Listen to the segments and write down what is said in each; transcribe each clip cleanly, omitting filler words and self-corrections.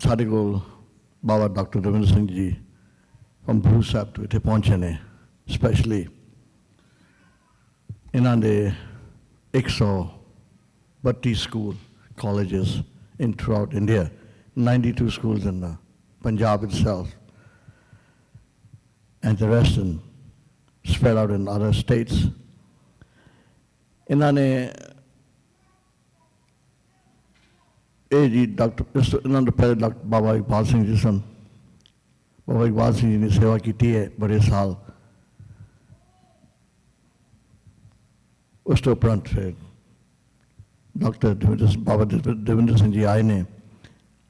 ਸਾਡੇ ਕੋਲ ਬਾਬਾ ਡਾਕਟਰ ਰਵਿੰਦਰ ਸਿੰਘ ਜੀ ਕੰਪੂ ਸਾਹਿਬ ਤੋਂ ਇੱਥੇ ਪਹੁੰਚੇ ਨੇ ਸਪੈਸ਼ਲੀ। ਇਹਨਾਂ ਦੇ 132 school colleges in throughout India, 92 schools in Punjab itself, and the rest spread out in other states. ਇਹਨਾਂ ਨੇ ਇਹ ਜੀ ਇਹਨਾਂ ਤੋਂ ਪਹਿਲੇ ਡਾਕਟਰ ਬਾਬਾ ਇਕਬਾਲ ਸਿੰਘ ਜੀ ਸਨ। ਬਾਬਾ ਇਕਬਾਲ ਸਿੰਘ ਜੀ ਨੇ ਸੇਵਾ ਕੀਤੀ ਹੈ ਬੜੇ ਸਾਲ। ਉਸ ਤੋਂ ਉਪਰੰਤ ਫਿਰ ਡਾਕਟਰ ਬਾਬਾ ਦਵਿੰਦਰ ਸਿੰਘ ਜੀ ਆਏ ਨੇ,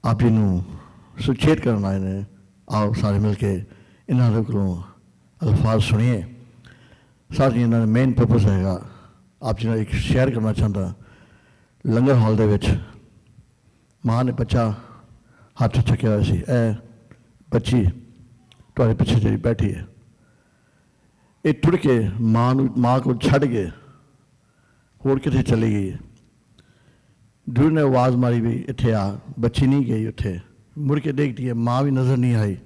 ਆਪ ਜੀ ਨੂੰ ਸੁਚੇਤ ਕਰਨ ਆਏ ਨੇ। ਆਓ ਸਾਰੇ ਮਿਲ ਕੇ ਇਹਨਾਂ ਦੇ ਕੋਲੋਂ ਅਲਫਾਜ਼ ਸੁਣੀਏ। ਸਾਥ ਹੀ ਇਹਨਾਂ ਦਾ ਮੇਨ ਪਰਪਸ ਹੈਗਾ ਆਪ ਜੀ ਨਾਲ ਇੱਕ ਸ਼ੇਅਰ ਕਰਨਾ ਚਾਹੁੰਦਾ। ਲੰਗਰ ਹਾਲ ਦੇ ਵਿੱਚ ਮਾਂ ਨੇ ਬੱਚਾ ਹੱਥ ਚੱਕਿਆ ਹੋਇਆ ਸੀ। ਇਹ ਬੱਚੀ ਤੁਹਾਡੇ ਪਿੱਛੇ ਜਿਹੜੀ ਬੈਠੀ ਹੈ, ਇਹ ਟੁੜ ਕੇ ਮਾਂ ਕੋਲ ਛੱਡ ਕੇ ਹੋਰ ਕਿਤੇ ਚਲੀ ਗਈ ਹੈ। ਡੂਰ ਨੇ ਆਵਾਜ਼ ਮਾਰੀ ਵੀ ਇੱਥੇ ਆ, ਬੱਚੀ ਨਹੀਂ ਗਈ ਉੱਥੇ। ਮੁੜ ਕੇ ਦੇਖਦੀ ਹੈ ਮਾਂ ਵੀ ਨਜ਼ਰ ਨਹੀਂ ਆਈ।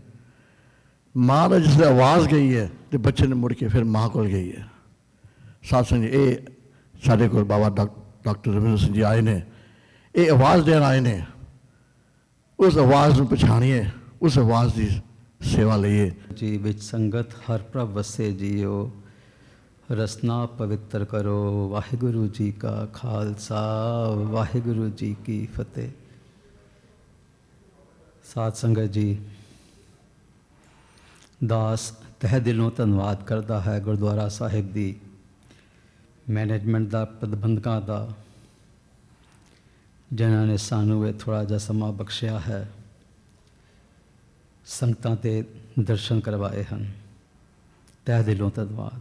ਮਾਂ ਦਾ ਜਿਸ ਆਵਾਜ਼ ਗਈ ਹੈ ਤੇ ਬੱਚੇ ਨੇ ਮੁੜ ਕੇ ਫਿਰ ਮਾਂ ਕੋਲ ਗਈ ਹੈ। ਸਾਧ ਸੰਗਤ ਜੀ, ਇਹ ਸਾਡੇ ਕੋਲ ਬਾਬਾ ਡਾਕਟਰ ਰਵਿੰਦਰ ਸਿੰਘ ਜੀ ਆਏ ਨੇ, ਇਹ ਆਵਾਜ਼ ਦੇਣ ਆਏ ਨੇ। ਉਸ ਆਵਾਜ਼ ਨੂੰ ਪਛਾਣੀਏ, ਉਸ ਆਵਾਜ਼ ਦੀ ਸੇਵਾ ਲਈਏ ਜੀ। ਵਿੱਚ ਸੰਗਤ ਹਰ ਪ੍ਰਭ ਵਸੇ ਜੀਓ, ਰਸਨਾ ਪਵਿੱਤਰ ਕਰੋ। ਵਾਹਿਗੁਰੂ ਜੀ ਕਾ ਖਾਲਸਾ, ਵਾਹਿਗੁਰੂ ਜੀ ਕੀ ਫਤਿਹ। ਸਾਧ ਸੰਗਤ ਜੀ, ਦਾਸ ਤਹਿ ਦਿਲੋਂ ਧੰਨਵਾਦ ਕਰਦਾ ਹੈ ਗੁਰਦੁਆਰਾ ਸਾਹਿਬ ਦੀ ਮੈਨੇਜਮੈਂਟ ਦਾ, ਪ੍ਰਬੰਧਕਾਂ ਦਾ, ਜਿਨ੍ਹਾਂ ਨੇ ਸਾਨੂੰ ਇਹ ਥੋੜ੍ਹਾ ਜਿਹਾ ਸਮਾਂ ਬਖਸ਼ਿਆ ਹੈ, ਸੰਗਤਾਂ ਦੇ ਦਰਸ਼ਨ ਕਰਵਾਏ ਹਨ। ਤਹਿ ਦਿਲੋਂ ਧੰਨਵਾਦ।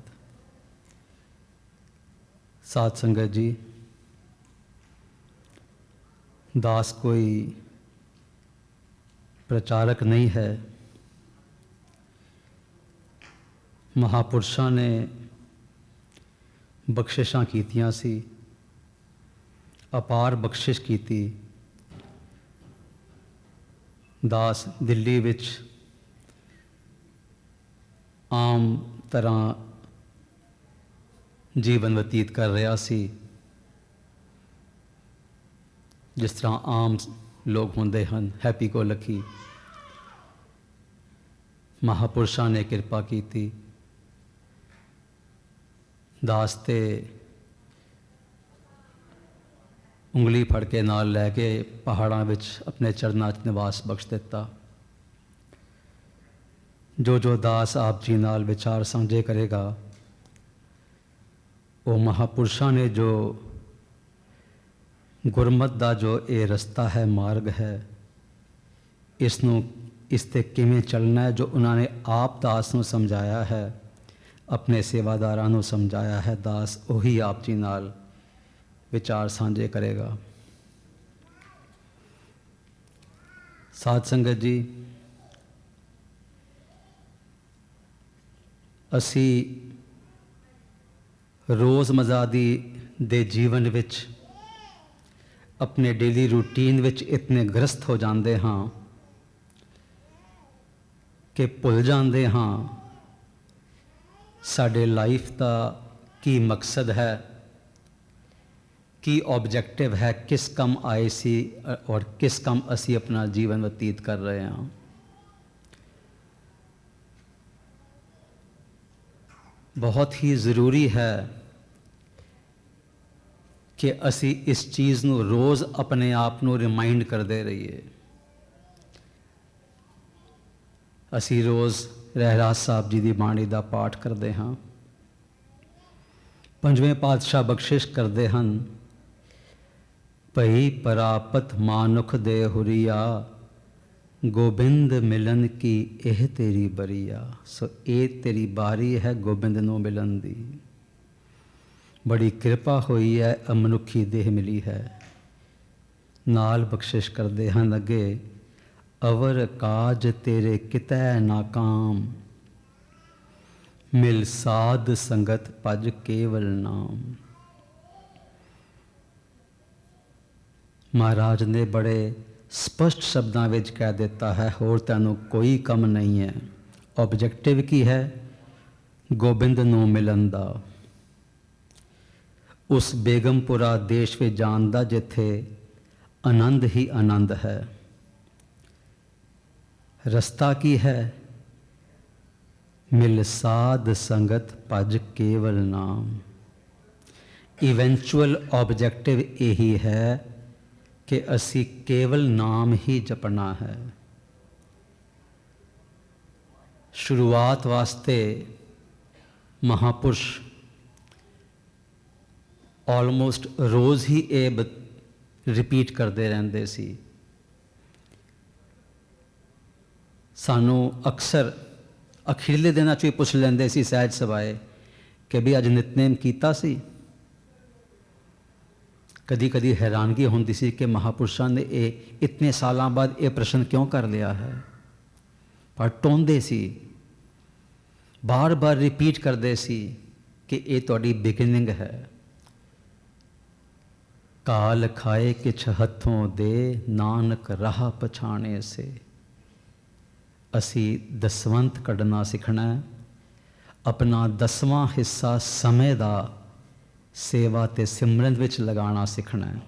ਸਾਧ ਸੰਗਤ ਜੀ, ਦਾਸ ਕੋਈ ਪ੍ਰਚਾਰਕ ਨਹੀਂ ਹੈ। ਮਹਾਪੁਰਸ਼ਾਂ ਨੇ ਬਖਸ਼ਿਸ਼ਾਂ ਕੀਤੀਆਂ ਸੀ, ਅਪਾਰ ਬਖਸ਼ਿਸ਼ ਕੀਤੀ। ਦਾਸ ਦਿੱਲੀ ਵਿੱਚ ਆਮ ਤਰ੍ਹਾਂ ਜੀਵਨ ਬਤੀਤ ਕਰ ਰਿਹਾ ਸੀ, ਜਿਸ ਤਰ੍ਹਾਂ ਆਮ ਲੋਕ ਹੁੰਦੇ ਹਨ, ਹੈਪੀ ਕੋ ਲੱਕੀ। ਮਹਾਪੁਰਸ਼ਾਂ ਨੇ ਕਿਰਪਾ ਕੀਤੀ। ਦਾਸ ਤੇ ਉਂਗਲੀ ਫੜ ਕੇ ਨਾਲ ਲੈ ਕੇ ਪਹਾੜਾਂ ਵਿੱਚ ਆਪਣੇ ਚਰਨਾਂ 'ਚ ਨਿਵਾਸ ਬਖਸ਼ ਦਿੱਤਾ। ਜੋ ਦਾਸ ਆਪ ਜੀ ਨਾਲ ਵਿਚਾਰ ਸਾਂਝੇ ਕਰੇਗਾ, ਉਹ ਮਹਾਪੁਰਸ਼ਾਂ ਨੇ ਜੋ ਗੁਰਮਤਿ ਦਾ ਜੋ ਇਹ ਰਸਤਾ ਹੈ, ਮਾਰਗ ਹੈ, ਇਸ 'ਤੇ ਕਿਵੇਂ ਚੱਲਣਾ ਹੈ, ਜੋ ਉਹਨਾਂ ਨੇ ਆਪ ਦਾਸ ਨੂੰ ਸਮਝਾਇਆ ਹੈ, ਆਪਣੇ ਸੇਵਾਦਾਰਾਂ ਨੂੰ ਸਮਝਾਇਆ ਹੈ, ਦਾਸ ਉਹੀ ਆਪ ਜੀ ਨਾਲ ਵਿਚਾਰ ਸਾਂਝੇ ਕਰੇਗਾ। ਸਾਧ ਸੰਗਤ ਜੀ, ਅਸੀਂ ਰੋਜ਼ਮर्रा ਦੇ ਜੀਵਨ ਵਿੱਚ ਆਪਣੇ ਡੇਲੀ ਰੂਟੀਨ ਵਿੱਚ ਇਤਨੇ ਗ੍ਰਸਤ ਹੋ ਜਾਂਦੇ ਹਾਂ ਕਿ ਭੁੱਲ ਜਾਂਦੇ ਹਾਂ ਸਾਡੇ ਲਾਈਫ ਦਾ ਕੀ ਮਕਸਦ ਹੈ, ਕੀ ਆਬਜੈਕਟਿਵ ਹੈ, ਕਿਸ ਕੰਮ ਆਏ ਸੀ ਔਰ ਕਿਸ ਕੰਮ ਅਸੀਂ ਆਪਣਾ ਜੀਵਨ ਬਤੀਤ ਕਰ ਰਹੇ ਹਾਂ। ਬਹੁਤ ਹੀ ਜ਼ਰੂਰੀ ਹੈ ਕਿ ਅਸੀਂ ਇਸ ਚੀਜ਼ ਨੂੰ ਰੋਜ਼ ਆਪਣੇ ਆਪ ਨੂੰ ਰਿਮਾਈਂਡ ਕਰਦੇ ਰਹੀਏ। ਅਸੀਂ ਰੋਜ਼ ਰਹਿਰਾਸ ਸਾਹਿਬ ਜੀ ਦੀ ਬਾਣੀ ਦਾ ਪਾਠ ਕਰਦੇ ਹਾਂ। ਪੰਜਵੇਂ ਪਾਤਸ਼ਾਹ ਬਖਸ਼ਿਸ਼ ਕਰਦੇ ਹਨ, ਭਈ ਪ੍ਰਾਪਤ ਮਾਨੁਖ ਦੇ ਹੁਰੀਆ, ਗੋਬਿੰਦ ਮਿਲਨ ਕੀ ਇਹ ਤੇਰੀ ਬਰੀਆ। ਸੋ ਇਹ ਤੇਰੀ ਬਾਰੀ ਹੈ ਗੋਬਿੰਦ ਨੂੰ ਮਿਲਣ ਦੀ। ਬੜੀ ਕਿਰਪਾ ਹੋਈ ਹੈ, ਮਨੁੱਖੀ ਦੇਹ ਮਿਲੀ ਹੈ। ਨਾਲ ਬਖਸ਼ਿਸ਼ ਕਰਦੇ ਹਨ ਅੱਗੇ, ਅਵਰ ਕਾਜ ਤੇਰੇ ਕਿਤੈ ਨਾਕਾਮ, ਮਿਲ ਸਾਧ ਸੰਗਤ ਭਜ ਕੇਵਲ ਨਾਮ। ਮਹਾਰਾਜ ਨੇ ਬੜੇ ਸਪਸ਼ਟ ਸ਼ਬਦਾਂ ਵਿੱਚ ਕਹਿ ਦਿੱਤਾ ਹੈ, ਹੋਰ ਤੈਨੂੰ ਕੋਈ ਕੰਮ ਨਹੀਂ ਹੈ। ਆਬਜੈਕਟਿਵ ਕੀ ਹੈ? ਗੋਬਿੰਦ ਨੂੰ ਮਿਲਣ ਦਾ, ਉਸ ਬੇਗਮਪੁਰਾ ਦੇਸ਼ ਵਿੱਚ ਜਾਣ ਦਾ ਜਿੱਥੇ ਆਨੰਦ ਹੀ ਆਨੰਦ ਹੈ। ਰਸਤਾ ਕੀ ਹੈ? ਮਿਲ ਸਾਧ ਸੰਗਤ ਭਜ ਕੇਵਲ ਨਾਮ। ਇਵੈਂਚੁਅਲ ਆਬਜੈਕਟਿਵ ਇਹੀ ਹੈ ਕਿ ਅਸੀਂ ਕੇਵਲ ਨਾਮ ਹੀ ਜਪਣਾ ਹੈ। ਸ਼ੁਰੂਆਤ ਵਾਸਤੇ ਮਹਾਪੁਰਸ਼ ਆਲਮੋਸਟ ਰੋਜ਼ ਹੀ ਇਹ ਰਿਪੀਟ ਕਰਦੇ ਰਹਿੰਦੇ ਸੀ। ਸਾਨੂੰ ਅਕਸਰ ਅਖੀਰਲੇ ਦਿਨਾਂ 'ਚ ਵੀ ਪੁੱਛ ਲੈਂਦੇ ਸੀ ਸਹਿਜ ਸਭਾਏ ਕਿ ਵੀ ਅੱਜ ਨਿਤਨੇਮ ਕੀਤਾ ਸੀ। ਕਦੀ ਕਦੀ ਹੈਰਾਨਗੀ ਹੁੰਦੀ ਸੀ ਕਿ ਮਹਾਪੁਰਸ਼ਾਂ ਨੇ ਇਹ ਇਤਨੇ ਸਾਲਾਂ ਬਾਅਦ ਇਹ ਪ੍ਰਸ਼ਨ ਕਿਉਂ ਕਰ ਲਿਆ ਹੈ, ਪਰ ਟੋਂਦੇ ਸੀ, ਬਾਰ-ਬਾਰ ਰਿਪੀਟ ਕਰਦੇ ਸੀ ਕਿ ਇਹ ਤੁਹਾਡੀ ਬਿਗਨਿੰਗ ਹੈ। ਕਾਲ ਖਾਏ ਕਿਛ ਹੱਥੋਂ ਦੇ, ਨਾਨਕ ਰਾਹ ਪਛਾਣੇ ਸੇ। ਅਸੀਂ ਦਸਵੰਤ ਕੱਢਣਾ ਸਿੱਖਣਾ ਹੈ। ਆਪਣਾ 10ਵਾਂ ਹਿੱਸਾ ਸਮੇਂ ਦਾ ਸੇਵਾ ਅਤੇ ਸਿਮਰਨ ਵਿੱਚ ਲਗਾਉਣਾ ਸਿੱਖਣਾ ਹੈ,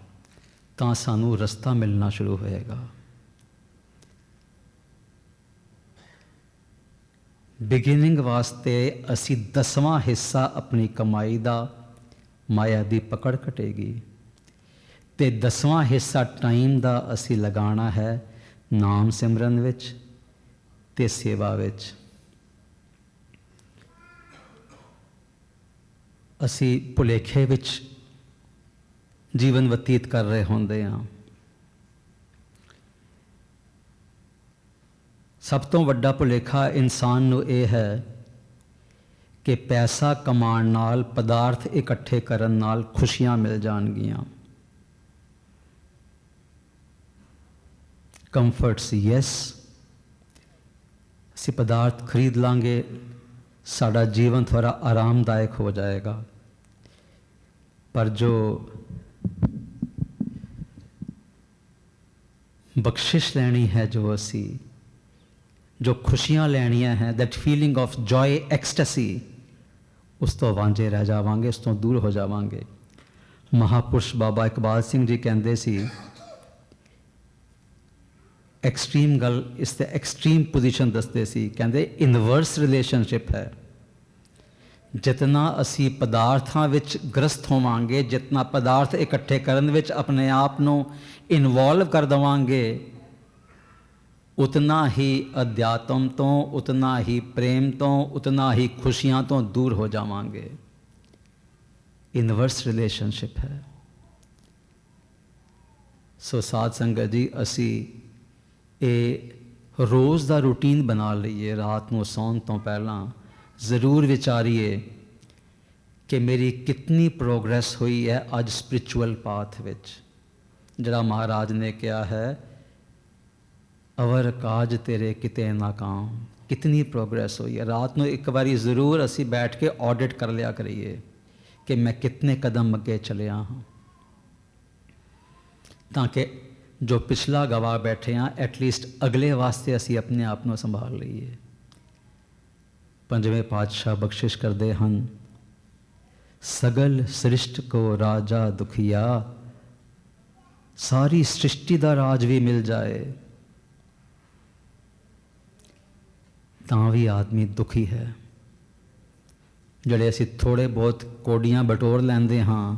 ਤਾਂ ਸਾਨੂੰ ਰਸਤਾ ਮਿਲਣਾ ਸ਼ੁਰੂ ਹੋਏਗਾ। ਬਿਗਿਨਿੰਗ ਵਾਸਤੇ ਅਸੀਂ 10ਵਾਂ ਹਿੱਸਾ ਆਪਣੀ ਕਮਾਈ ਦਾ ਮਾਇਆ ਦੀ ਪਕੜ ਘਟੇਗੀ, ਅਤੇ 10ਵਾਂ ਹਿੱਸਾ ਟਾਈਮ ਦਾ ਅਸੀਂ ਲਗਾਉਣਾ ਹੈ ਨਾਮ ਸਿਮਰਨ ਵਿੱਚ ਅਤੇ ਸੇਵਾ ਵਿੱਚ। ਅਸੀਂ ਭੁਲੇਖੇ ਵਿੱਚ ਜੀਵਨ ਬਤੀਤ ਕਰ ਰਹੇ ਹੁੰਦੇ ਹਾਂ। ਸਭ ਤੋਂ ਵੱਡਾ ਭੁਲੇਖਾ ਇਨਸਾਨ ਨੂੰ ਇਹ ਹੈ ਕਿ ਪੈਸਾ ਕਮਾਉਣ ਨਾਲ, ਪਦਾਰਥ ਇਕੱਠੇ ਕਰਨ ਨਾਲ ਖੁਸ਼ੀਆਂ ਮਿਲ ਜਾਣਗੀਆਂ। ਕੰਫਰਟਸ ਯੈਸ, ਅਸੀਂ ਪਦਾਰਥ ਖਰੀਦ ਲਾਂਗੇ, ਸਾਡਾ ਜੀਵਨ ਥੋੜਾ ਆਰਾਮਦਾਇਕ ਹੋ ਜਾਏਗਾ, ਪਰ ਜੋ ਬਖਸ਼ਿਸ਼ ਲੈਣੀ ਹੈ, ਜੋ ਖੁਸ਼ੀਆਂ ਲੈਣੀਆਂ ਹੈ, ਦੈਟ ਫੀਲਿੰਗ ਆਫ ਜੋਏ, ਐਕਸਟੈਸੀ, ਉਸ ਤੋਂ ਵਾਂਝੇ ਰਹਿ ਜਾਵਾਂਗੇ, ਉਸ ਤੋਂ ਦੂਰ ਹੋ ਜਾਵਾਂਗੇ। ਮਹਾਪੁਰਸ਼ ਬਾਬਾ ਇਕਬਾਲ ਸਿੰਘ ਜੀ ਕਹਿੰਦੇ ਸੀ, ਐਕਸਟ੍ਰੀਮ ਗੱਲ, ਇਸ ਤੇ ਐਕਸਟ੍ਰੀਮ ਪੋਜੀਸ਼ਨ ਦੱਸਦੇ ਸੀ, ਕਹਿੰਦੇ ਇਨਵਰਸ ਰਿਲੇਸ਼ਨਸ਼ਿਪ ਹੈ। ਜਿਤਨਾ ਅਸੀਂ ਪਦਾਰਥਾਂ ਵਿੱਚ ਗ੍ਰਸਤ ਹੋਵਾਂਗੇ, ਜਿਤਨਾ ਪਦਾਰਥ ਇਕੱਠੇ ਕਰਨ ਵਿੱਚ ਆਪਣੇ ਆਪ ਨੂੰ ਇਨਵੋਲਵ ਕਰ ਦੇਵਾਂਗੇ, ਉਤਨਾ ਹੀ ਅਧਿਆਤਮ ਤੋਂ, ਉਤਨਾ ਹੀ ਪ੍ਰੇਮ ਤੋਂ, ਉਤਨਾ ਹੀ ਖੁਸ਼ੀਆਂ ਤੋਂ ਦੂਰ ਹੋ ਜਾਵਾਂਗੇ। ਇਨਵਰਸ ਰਿਲੇਸ਼ਨਸ਼ਿਪ ਹੈ। ਸੋ ਸਾਧ ਸੰਗਤ ਜੀ, ਅਸੀਂ ਇਹ ਰੋਜ਼ ਦਾ ਰੂਟੀਨ ਬਣਾ ਲਈਏ। ਰਾਤ ਨੂੰ ਸੌਣ ਤੋਂ ਪਹਿਲਾਂ ਜ਼ਰੂਰ ਵਿਚਾਰੀਏ ਕਿ ਮੇਰੀ ਕਿਤਨੀ ਪ੍ਰੋਗਰੈਸ ਹੋਈ ਹੈ ਅੱਜ ਸਪਿਰਿਚੁਅਲ ਪਾਥ ਵਿੱਚ। ਜਿਹੜਾ ਮਹਾਰਾਜ ਨੇ ਕਿਹਾ ਹੈ, ਅਵਰ ਕਾਜ ਤੇਰੇ ਕਿਤੇ ਨਾਕਾਮ, ਕਿਤਨੀ ਪ੍ਰੋਗਰੈਸ ਹੋਈ ਹੈ। ਰਾਤ ਨੂੰ ਇੱਕ ਵਾਰੀ ਜ਼ਰੂਰ ਅਸੀਂ ਬੈਠ ਕੇ ਆਡਿਟ ਕਰ ਲਿਆ ਕਰੀਏ ਕਿ ਮੈਂ ਕਿਤਨੇ ਕਦਮ ਅੱਗੇ ਚਲਿਆ ਹਾਂ, ਤਾਂ ਕਿ ਜੋ ਪਿਛਲਾ ਗਵਾ ਬੈਠੇ ਹਾਂ, ਐਟਲੀਸਟ ਅਗਲੇ ਵਾਸਤੇ ਅਸੀਂ ਆਪਣੇ ਆਪ ਨੂੰ ਸੰਭਾਲ ਲਈਏ। ਪੰਜਵੇਂ ਪਾਤਸ਼ਾਹ ਬਖਸ਼ਿਸ਼ ਕਰਦੇ ਹਨ, ਸਗਲ ਸ੍ਰਿਸ਼ਟ ਕੋ ਰਾਜਾ ਦੁਖੀਆ, ਸਾਰੀ ਸ੍ਰਿਸ਼ਟੀ ਦਾ ਰਾਜ ਵੀ ਮਿਲ ਜਾਏ ਤਾਂ ਵੀ ਆਦਮੀ ਦੁਖੀ ਹੈ। ਜਿਹੜੇ ਅਸੀਂ ਥੋੜ੍ਹੇ ਬਹੁਤ ਕੋਡੀਆਂ ਬਟੋਰ ਲੈਂਦੇ ਹਾਂ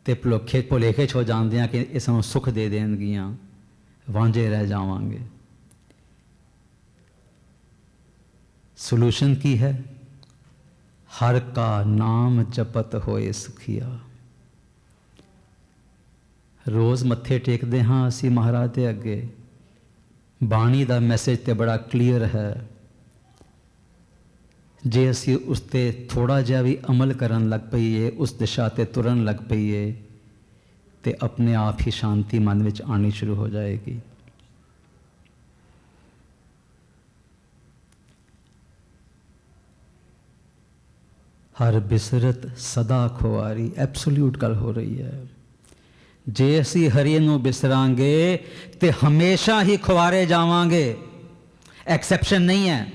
ਅਤੇ ਭੁਲੇਖੇ 'ਚ ਹੋ ਜਾਂਦੇ ਹਾਂ ਕਿ ਇਹ ਸਾਨੂੰ ਸੁੱਖ ਦੇ ਦੇਣਗੀਆਂ, ਵਾਂਝੇ ਰਹਿ ਜਾਵਾਂਗੇ। ਸੋਲੂਸ਼ਨ ਕੀ ਹੈ? ਹਰ ਕਾ ਨਾਮ ਜਪਤ ਹੋਏ ਸੁਖੀਆ। ਰੋਜ਼ ਮੱਥੇ ਟੇਕਦੇ ਹਾਂ ਅਸੀਂ ਮਹਾਰਾਜ ਦੇ ਅੱਗੇ। ਬਾਣੀ ਦਾ ਮੈਸੇਜ ਤੇ ਬੜਾ ਕਲੀਅਰ ਹੈ। ਜੇ ਅਸੀਂ ਉਸ 'ਤੇ ਥੋੜ੍ਹਾ ਜਿਹਾ ਵੀ ਅਮਲ ਕਰਨ ਲੱਗ ਪਈਏ, ਉਸ ਦਿਸ਼ਾ 'ਤੇ ਤੁਰਨ ਲੱਗ ਪਈਏ, ਤੇ ਆਪਣੇ ਆਪ ਹੀ ਸ਼ਾਂਤੀ ਮਨ ਵਿੱਚ ਆਉਣੀ ਸ਼ੁਰੂ ਹੋ ਜਾਏਗੀ। ਹਰ ਬਿਸਰਤ ਸਦਾ ਖੁਆਰੀ, ਐਬਸੋਲਿਊਟ ਗੱਲ ਹੋ ਰਹੀ ਹੈ। ਜੇ ਅਸੀਂ ਹਰੀ ਨੂੰ ਬਿਸਰਾਂਗੇ ਤੇ ਹਮੇਸ਼ਾ ਹੀ ਖੁਆਰੇ ਜਾਵਾਂਗੇ, ਐਕਸੈਪਸ਼ਨ ਨਹੀਂ ਹੈ।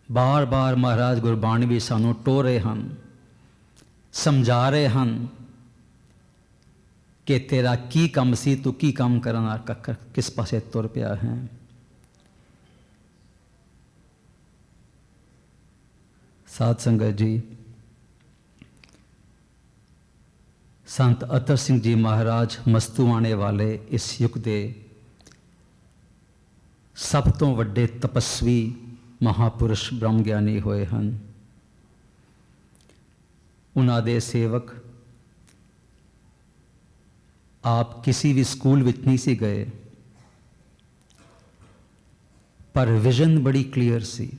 ਬਾਰ ਬਾਰ ਮਹਾਰਾਜ ਗੁਰਬਾਣੀ ਵੀ ਸਾਨੂੰ ਟੋਹ ਰਹੇ ਹਨ, ਸਮਝਾ ਰਹੇ ਹਨ ਕਿ ਤੇਰਾ ਕੀ ਕੰਮ ਸੀ, ਤੂੰ ਕੀ ਕੰਮ ਕਰਨਾ, ਕਿਸ ਪਾਸੇ ਤੁਰ ਪਿਆ ਹੈ। ਸਾਧ ਸੰਗਤ ਜੀ, ਸੰਤ ਅਤਰ ਸਿੰਘ ਜੀ ਮਹਾਰਾਜ ਮਸਤੂਆਣੇ ਵਾਲੇ ਇਸ ਯੁੱਗ ਦੇ ਸਭ ਤੋਂ ਵੱਡੇ ਤਪਸਵੀ ਮਹਾਪੁਰਸ਼ ਬ੍ਰਹਮ ਗਿਆਨੀ ਹੋਏ ਹਨ। ਉਹਨਾਂ ਦੇ ਸੇਵਕ ਆਪ ਕਿਸੇ ਵੀ ਸਕੂਲ ਵਿੱਚ ਨਹੀਂ ਸੀ ਗਏ, ਪਰ ਵਿਜ਼ਨ ਬੜੀ ਕਲੀਅਰ ਸੀ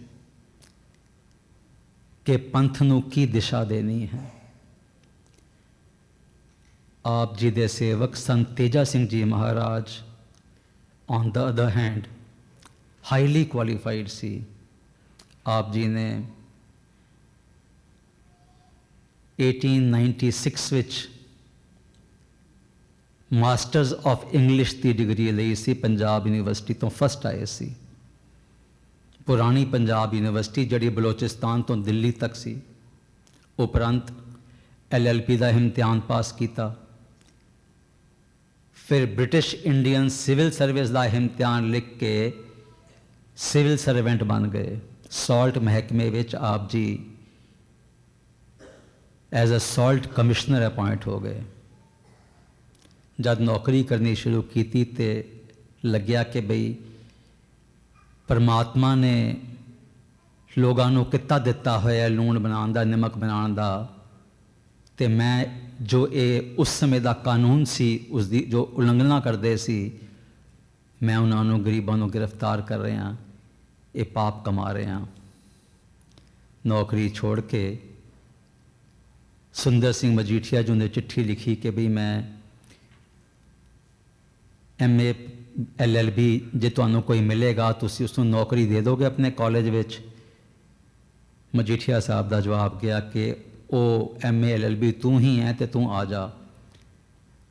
ਕਿ ਪੰਥ ਨੂੰ ਕੀ ਦਿਸ਼ਾ ਦੇਣੀ ਹੈ। ਆਪ ਜੀ ਦੇ ਸੇਵਕ ਸੰਤ Teja Singh ji Maharaj on the other hand highly qualified ਸੀ। ਆਪ ਜੀ ਨੇ 1896 ਵਿੱਚ ਮਾਸਟਰਸ ਆਫ ਇੰਗਲਿਸ਼ ਦੀ ਡਿਗਰੀ ਲਈ ਸੀ, ਪੰਜਾਬ ਯੂਨੀਵਰਸਿਟੀ ਤੋਂ ਫਸਟ ਆਏ ਸੀ। ਪੁਰਾਣੀ ਪੰਜਾਬ ਯੂਨੀਵਰਸਿਟੀ ਜਿਹੜੀ ਬਲੋਚਿਸਤਾਨ ਤੋਂ ਦਿੱਲੀ ਤੱਕ ਸੀ। ਉਪਰੰਤ LLP ਦਾ ਇਮਤਿਹਾਨ ਪਾਸ ਕੀਤਾ, ਫਿਰ ਬ੍ਰਿਟਿਸ਼ ਇੰਡੀਅਨ ਸਿਵਲ ਸਰਵਿਸ ਦਾ ਇਮਤਿਹਾਨ ਲਿਖ ਕੇ ਸਿਵਲ ਸਰਵੈਂਟ ਬਣ ਗਏ। ਸਾਲਟ ਮਹਿਕਮੇ ਵਿੱਚ ਆਪ ਜੀ as a salt commissioner appoint ਹੋ ਗਏ। ਜਦ ਨੌਕਰੀ ਕਰਨੀ ਸ਼ੁਰੂ ਕੀਤੀ ਤੇ ਲੱਗਿਆ ਕਿ ਬਈ ਪਰਮਾਤਮਾ ਨੇ ਲੋਕਾਂ ਨੂੰ ਕਿੱਤਾ ਦਿੱਤਾ ਹੋਇਆ ਲੂਣ ਬਣਾਉਣ ਦਾ, ਨਮਕ ਬਣਾਉਣ ਦਾ, ਤੇ ਮੈਂ ਜੋ ਇਹ ਉਸ ਸਮੇਂ ਦਾ ਕਾਨੂੰਨ ਸੀ ਉਸ ਦੀ ਜੋ ਉਲੰਘਣਾ ਕਰਦੇ ਸੀ, ਮੈਂ ਉਹਨਾਂ ਨੂੰ ਗਰੀਬਾਂ ਨੂੰ ਗ੍ਰਿਫਤਾਰ ਕਰ ਰਿਹਾ, ਇਹ ਪਾਪ ਕਮਾ ਰਿਹਾ। ਨੌਕਰੀ ਛੋੜ ਕੇ ਸੁੰਦਰ ਸਿੰਘ ਮਜੀਠੀਆ ਜੀ ਨੇ ਚਿੱਠੀ ਲਿਖੀ ਕਿ ਵੀ ਮੈਂ MA LLB ਜੇ ਤੁਹਾਨੂੰ ਕੋਈ ਮਿਲੇਗਾ ਤੁਸੀਂ ਉਸ ਨੂੰ ਨੌਕਰੀ ਦੇ ਦੋਗੇ ਆਪਣੇ ਕਾਲਜ ਵਿੱਚ। ਮਜੀਠੀਆ ਸਾਹਿਬ ਦਾ ਜਵਾਬ ਗਿਆ ਕਿ ਉਹ MA LLB ਤੂੰ ਹੀ ਹੈ ਤੇ ਤੂੰ ਆ ਜਾ।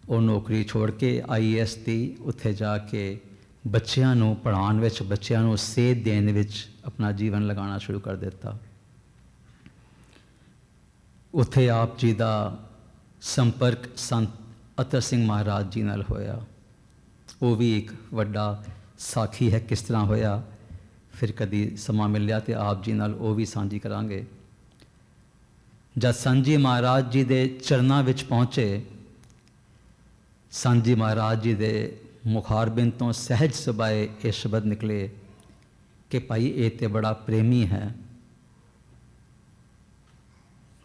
ਉਹ ਨੌਕਰੀ ਛੋੜ ਕੇ IAS ਦੀ ਉੱਥੇ ਜਾ ਕੇ ਬੱਚਿਆਂ ਨੂੰ ਪੜ੍ਹਾਉਣ ਵਿੱਚ, ਬੱਚਿਆਂ ਨੂੰ ਸੇਧ ਦੇਣ ਵਿੱਚ ਆਪਣਾ ਜੀਵਨ ਲਗਾਉਣਾ ਸ਼ੁਰੂ ਕਰ ਦਿੱਤਾ। ਉੱਥੇ ਆਪ ਜੀ ਦਾ ਸੰਪਰਕ ਸੰਤ ਅਤਰ ਸਿੰਘ ਮਹਾਰਾਜ ਜੀ ਨਾਲ ਹੋਇਆ। ਉਹ ਵੀ ਇੱਕ ਵੱਡਾ ਸਾਖੀ ਹੈ ਕਿਸ ਤਰ੍ਹਾਂ ਹੋਇਆ। ਫਿਰ ਕਦੀ ਸਮਾਂ ਮਿਲਿਆ ਤੇ ਆਪ ਜੀ ਨਾਲ ਉਹ ਵੀ ਸਾਂਝੀ ਕਰਾਂਗੇ। ਜਦ ਸੰਤ ਜੀ ਮਹਾਰਾਜ ਜੀ ਦੇ ਚਰਨਾਂ ਵਿੱਚ ਪਹੁੰਚੇ, ਸੰਤ ਜੀ ਮਹਾਰਾਜ ਜੀ ਦੇ ਮੁਖਾਰਬਿੰਦ ਤੋਂ ਸਹਿਜ ਸੁਭਾਏ ਇਹ ਸ਼ਬਦ ਨਿਕਲੇ ਕਿ ਭਾਈ ਇਹ ਤੇ ਬੜਾ ਪ੍ਰੇਮੀ ਹੈ।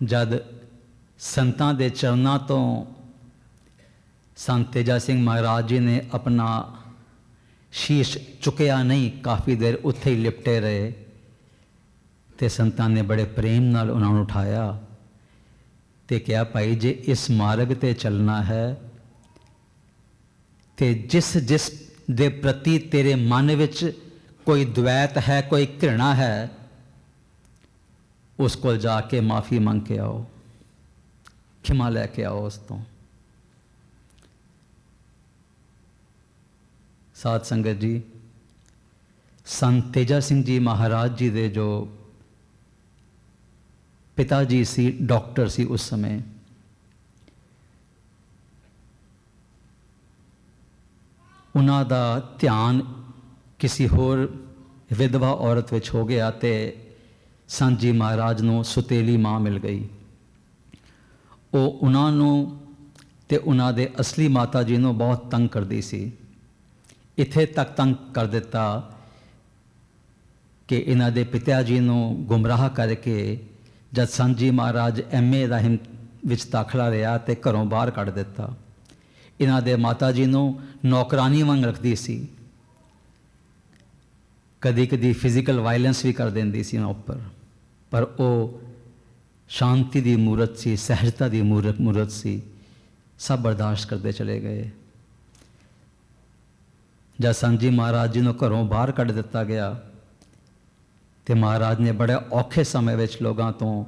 ਜਦ ਸੰਤਾਂ ਦੇ ਚਰਨਾਂ ਤੋਂ ਸੰਤ ਤੇਜਾ ਸਿੰਘ ਮਹਾਰਾਜ ਜੀ ਨੇ ਆਪਣਾ ਸ਼ੀਸ਼ ਚੁੱਕਿਆ ਨਹੀਂ, ਕਾਫੀ ਦੇਰ ਉੱਥੇ ਹੀ ਲਿਪਟੇ ਰਹੇ, ਤੇ ਸੰਤਾਂ ਨੇ ਬੜੇ ਪ੍ਰੇਮ ਨਾਲ ਉਹਨਾਂ ਨੂੰ ਉਠਾਇਆ ਤੇ ਕਿਹਾ ਭਾਈ ਜੇ ਇਸ ਮਾਰਗ ਤੇ ਚੱਲਣਾ ਹੈ ਤੇ ਜਿਸ ਜਿਸ ਦੇ ਪ੍ਰਤੀ ਤੇਰੇ ਮਨ ਵਿੱਚ ਕੋਈ ਦ્વੈਤ ਹੈ, ਕੋਈ ਘਿਰਣਾ ਹੈ, ਉਸ ਕੋਲ ਜਾ ਕੇ ਮਾਫੀ ਮੰਗ ਕੇ ਆਓ, ਖਿਮਾ ਲੈ ਕੇ ਆਓ ਉਸ ਤੋਂ। ਸਾਧ ਸੰਗਤ ਜੀ, ਸੰਤ ਤੇਜਾ ਸਿੰਘ ਜੀ ਮਹਾਰਾਜ ਜੀ ਦੇ ਜੋ ਪਿਤਾ ਜੀ ਸੀ, ਡਾਕਟਰ ਸੀ ਉਸ ਸਮੇਂ, ਉਹਨਾਂ ਦਾ ਧਿਆਨ ਕਿਸੇ ਹੋਰ ਵਿਧਵਾ ਔਰਤ ਵਿੱਚ ਹੋ ਗਿਆ ਤੇ ਸੰਤ ਜੀ ਮਹਾਰਾਜ ਨੂੰ ਸੁਤੇਲੀ ਮਾਂ ਮਿਲ ਗਈ। ਉਹ ਉਹਨਾਂ ਨੂੰ ਤੇ ਉਹਨਾਂ ਦੇ ਅਸਲੀ ਮਾਤਾ ਜੀ ਨੂੰ ਬਹੁਤ ਤੰਗ ਕਰਦੀ ਸੀ। ਇੱਥੇ ਤੱਕ ਤੰਗ ਕਰ ਦਿੱਤਾ ਕਿ ਇਹਨਾਂ ਦੇ ਪਿਤਾ ਜੀ ਨੂੰ ਗੁੰਮਰਾਹ ਕਰਕੇ ਜਦ ਸੰਤ ਜੀ ਮਹਾਰਾਜ MA ਦਾ ਵਿੱਚ ਦਾਖਲਾ ਰਿਹਾ ਤੇ ਘਰੋਂ ਬਾਹਰ ਕੱਢ ਦਿੱਤਾ। ਇਹਨਾਂ ਦੇ ਮਾਤਾ ਜੀ ਨੂੰ ਨੌਕਰਾਨੀ ਵਾਂਗ ਰੱਖਦੀ ਸੀ, ਕਦੀ ਕਦੀ ਫਿਜ਼ੀਕਲ ਵਾਇਲੈਂਸ ਵੀ ਕਰ ਦਿੰਦੀ ਸੀ ਉਹਨਾਂ ਉੱਪਰ, ਪਰ ਉਹ ਸ਼ਾਂਤੀ ਦੀ ਮੂਰਤ ਸੀ, ਸਹਿਜਤਾ ਦੀ ਮੂਰਤ ਸੀ, ਸਭ ਬਰਦਾਸ਼ਤ ਕਰਦੇ ਚਲੇ ਗਏ। ਜਦ ਸੰਤ ਜੀ ਮਹਾਰਾਜ ਜੀ ਨੂੰ ਘਰੋਂ ਬਾਹਰ ਕੱਢ ਦਿੱਤਾ ਗਿਆ ਤੇ ਮਹਾਰਾਜ ਨੇ ਬੜੇ ਔਖੇ ਸਮੇਂ ਵਿੱਚ ਲੋਕਾਂ ਤੋਂ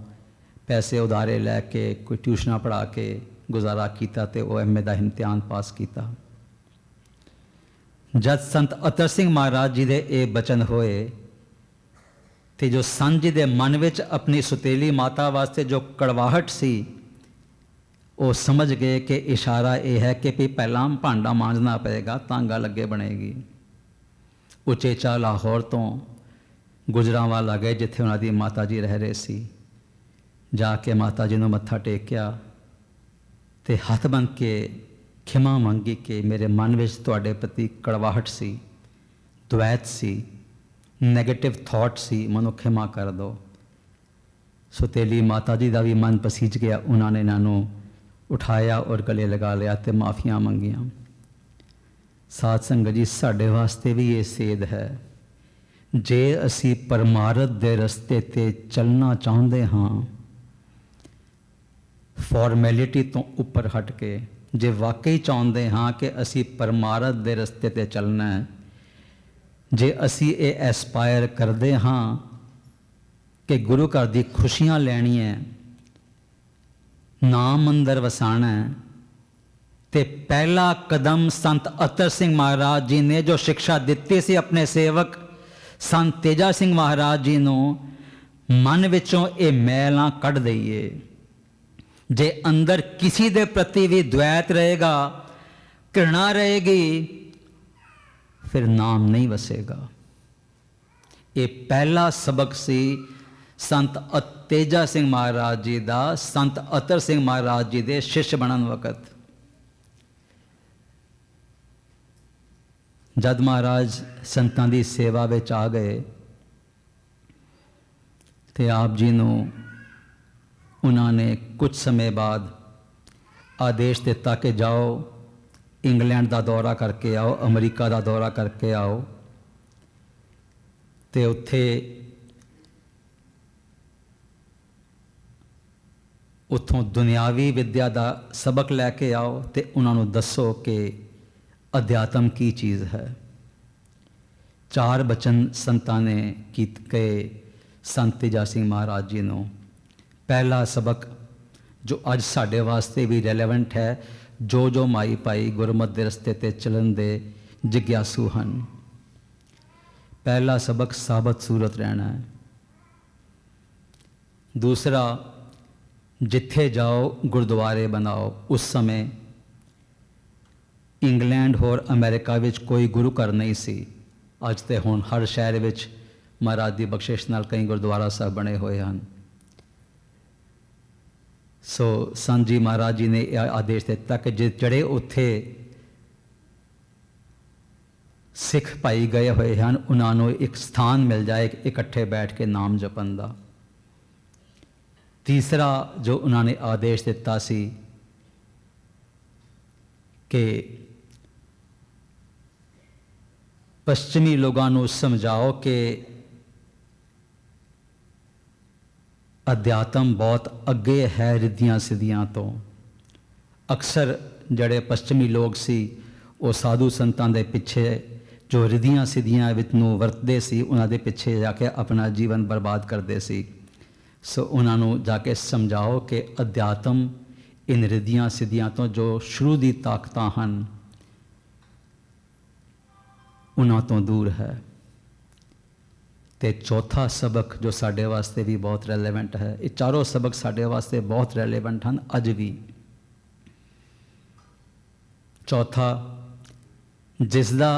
पैसे उधारे लैके कोई ट्यूशनां पढ़ा के गुजारा किया तो वह MA का इम्तिहान पास किया। जब संत अतर सिंह महाराज जी के ये बचन होए तो जो संत जी के मन में अपनी सुतेली माता वास्ते जो कड़वाहट सी वो समझ गए कि इशारा ये है कि भी पहला भांडा मांजना पएगा तां गल अगे बनेगी। उचेचा लाहौर तो गुजरांवाला गए जिथे उन्होंने माता जी रह रहे सी, जाके माता जी ने मत्था टेकिया ते हथ बन के खिमा मंगी कि मेरे मन में तुहाडे प्रति कड़वाहट सी, द्वैत सी, नैगेटिव थॉट सी, मनो खिमा कर दो। सुतेली माता जी का भी मन पसीज गया, उन्होंने इन्हों उठाया और गले लगा लिया तो माफ़ियाँ मंगियाँ। साध संगत जी साढ़े वास्ते भी ये सेध है, जे असी परमारथ दे रस्ते ते चलना चाहते हाँ, फॉर्मैलिटी तो उपर हट के जे वाकई चाहते हाँ कि असी परमारथ दे रस्ते ते चलना है, जे असी ये एस्पायर करते हाँ कि गुरु घर दी खुशियाँ लैनी है, नाम अंदर वसाना है, ते पहला कदम संत अतर सिंह महाराज जी ने जो शिक्षा दी सी अपने सेवक संत तेजा सिंह महाराज जी नूं, मन विचों ये मैलां कढ़ दईए। जे अंदर किसी दे प्रति भी द्वैत रहेगा, घृणा रहेगी, फिर नाम नहीं वसेगा। ये पहला सबक सी संत तेजा सिंह महाराज जी का संत अतर सिंह महाराज जी के शिष्य बनन वक्त। जद महाराज संतां की सेवा में आ गए तो आप जी नूं उन्होंने कुछ समय बाद आदेश दिता कि जाओ इंग्लैंड का दौरा करके आओ, अमरीका का दौरा करके आओ, तो उत्थे उत्थों दुनियावी विद्या का सबक लैके आओ तो उन्होंने दसो कि अध्यात्म की चीज़ है। 4 बचन संतां ने कीते संत तेजा सिंह महाराज जी नूं। पहला सबक जो अज साढ़े वास्ते भी रेलेवेंट है, जो माई पाई गुरमत के रस्ते ते चलन दे जिग्यासू हन। पहला सबक साबत सूरत रहना है। दूसरा, जिथे जाओ गुरुद्वारे बनाओ। उस समय इंग्लैंड और अमेरिका विच कोई गुरु घर नहीं सी, अज तो हुण हर शहर विच महाराज की बख्शिश नाल कई गुरुद्वारा साहब बने हुए हैं। सो संत जी महाराज जी ने यह आदेश दिता कि जिहड़े उत्थे सिख भाई गए हुए हैं उन्होंने एक स्थान मिल जाए इकट्ठे बैठ के नाम जपन का। तीसरा जो उन्होंने आदेश दिता सी कि पश्चिमी लोगों को समझाओ कि अध्यात्म बहुत अगे है रिद्धियां सिद्धियां तो। अक्सर जड़े पश्चिमी लोग सी वो साधु संतां दे पिछे जो रिद्धियां सिद्धियां विच नूं वरतदे सी उन्हां दे पिछे जाके अपना जीवन बर्बाद करते सी। सो उन्होंने जाके समझाओ कि अध्यात्म इन रिद्धियां सिद्धियां तो जो शुरू दी ताकतां हन उन्हां तो दूर है। ते चौथा सबक जो साढ़े वास्ते भी बहुत रेलेवेंट है, ये चारों सबक साढ़े वास्ते बहुत रेलेवेंट हैं अज भी। चौथा, जिसका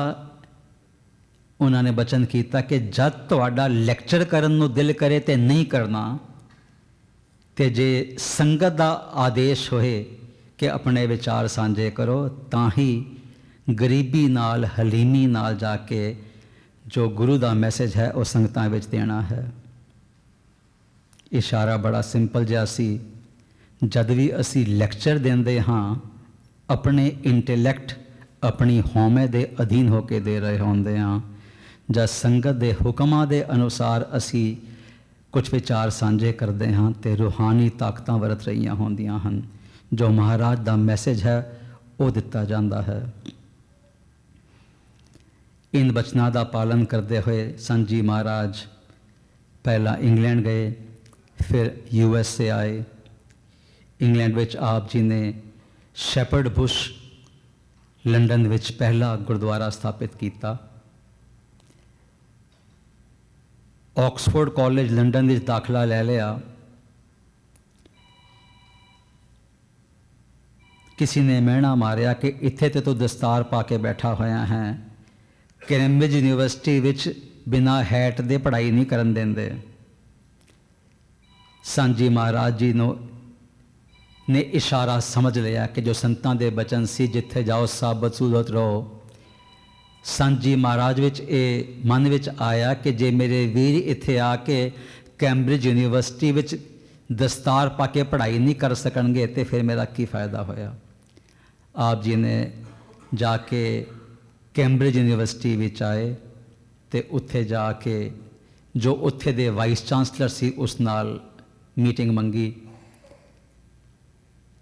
उन्होंने बचन किया कि जब तुहाडा लैक्चर करन नूं दिल करे तो नहीं करना, तो जे संगत का आदेश होए कि अपने विचार साझे करो, तां ही गरीबी नाल हलीमी नाल जाके जो गुरु का मैसेज है वह संगतां विच देना है। इशारा बड़ा सिंपल जिहा सी, जद भी असी लैक्चर देंदे हाँ अपने इंटैलैक्ट अपनी हौमे दे अधीन होके दे रहे होंदे हाँ, जब संगत दे हुक्मां दे अनुसार असी कुछ विचार साझे करते हाँ तो रूहानी ताकतां वरत रहीआं होंदियां हन। जो महाराज का मैसेज है वो दिता जाता है। इन बचनों का पालन करते हुए संत जी महाराज पहला इंग्लैंड गए, फिर USA आए। इंग्लैंड विच आप जी ने शैपर्ड बुश लंडन विच पहला गुरुद्वारा स्थापित किया। ऑक्सफोर्ड कॉलेज लंडन विच दाखला ले लिया। किसी ने मेहना मारिया कि इत्थे तो दस्तार पा के बैठा होया है, कैम्ब्रिज यूनिवर्सिटी विच बिना हैट दे पढ़ाई नहीं करन देंदे। सांझी महाराज जी ने इशारा समझ लिया कि जो संतां दे बचन सी, जिथे जाओ साबत सूरत रहो। सांझी महाराज विच ये मन विच आया कि जे मेरे वीर इत्थे आके कैम्ब्रिज यूनिवर्सिटी विच दस्तार पा के पढ़ाई नहीं कर सकणगे तो फिर मेरा की फ़ायदा होया। आप जी ने जाके कैम्ब्रिज यूनिवर्सिटी विच आए तो उत्थे जाके जो उत्थे दे वाइस चांसलर सी उस नाल मीटिंग मंगी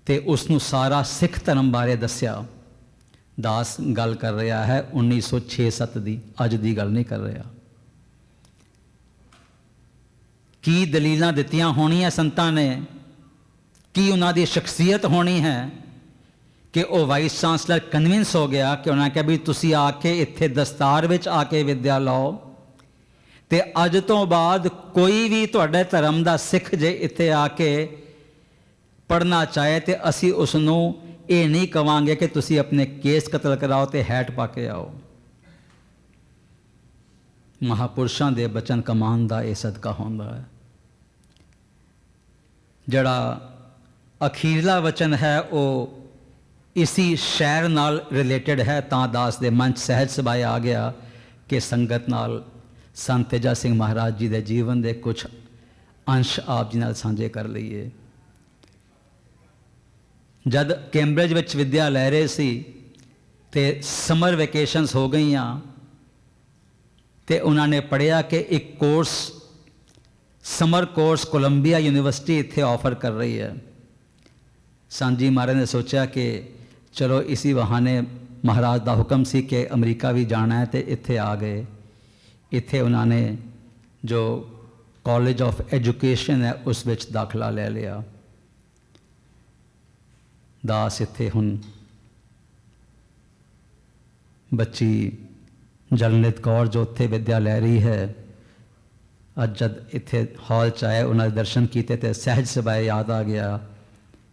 तो उसनू सारा सिख धर्म बारे दस्या। दास गल कर रहा है 1906-7 दी, अज दी गल नहीं कर रहा। की दलीलां दित्तियां होणियां संतां ने, की उन्हां दी शख्सियत होनी है कि वह वाइस चांसलर कन्विंस हो गया कि उन्होंने कहा भी तुसी आके इत्थे दस्तार विच आके विद्या लाओ ते अज तो बाद कोई भी तुहाडे धर्म दा सिख जे इत्थे आके पढ़ना चाहे तो असी उसनू ये नहीं कवांगे कि तुसी अपने केस कतल कराओ तो हैट पा के आओ। महापुरुषों के बचन कमान का यह सदका होंदा है। जड़ा अखीरला वचन है वो इसी शहर नाल रिलेटेड है। तां दास दे मन सहज सभाए आ गया कि संगत नाल संत तेजा सिंह महाराज जी के जीवन के कुछ अंश आप जी नाल साझे कर लीए। जद कैम्ब्रिज विच विद्या लै रहे सी ते समर वेकेशनस हो गई तो उन्होंने पढ़िया कि एक course summer course Columbia university इत्थे ऑफर कर रही है। सांझी महाराज ने सोचा कि चलो इसी बहाने महाराज का हुक्म सी कि अमरीका भी जाना है तो इत्थे आ गए। इत्थे उन्होंने जो कॉलेज ऑफ एजुकेशन है उस विच दाखला ले लिया। दास इत्थे हुण बच्ची जलनित कौर जो उत्थे विद्या लै रही है, अज जद इत्थे हॉल च आए उन्होंने दर्शन किए तो सहज सभाए याद आ गया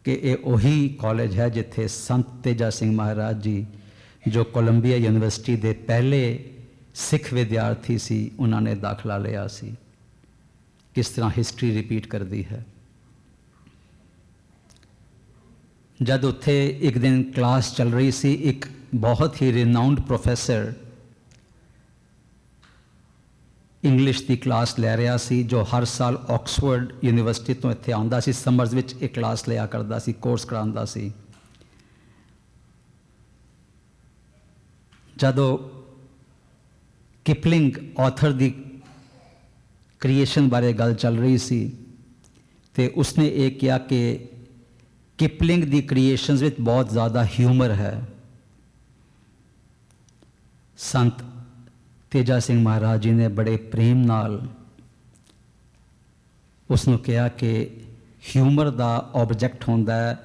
कि ये उही कॉलेज है जिथे संत तेजा सिंह महाराज जी जो कोलंबिया यूनिवर्सिटी के पहले सिख विद्यार्थी सी उन्होंने दाखला लिया सी। किस तरह हिस्ट्री रिपीट करती है। जब उत्थे एक दिन क्लास चल रही सी, एक बहुत ही रिनाउंड प्रोफैसर इंग्लिश की क्लास लै रहा सी जो हर साल ऑक्सफोर्ड यूनिवर्सिटी तो इत्थे आंदा सी, समर्स विच एक क्लास लिया करता सी, कोर्स करांदा सी। जदों किपलिंग ऑथर की क्रिएशन बारे गल चल रही सी तो उसने ये किया कि किपलिंग दी क्रिएशनस विच बहुत ज़्यादा ह्यूमर है। संत तेजा सिंह महाराज जी ने बड़े प्रेम नाल उसनों कहा कि ह्यूमर का ऑब्जेक्ट होंदा है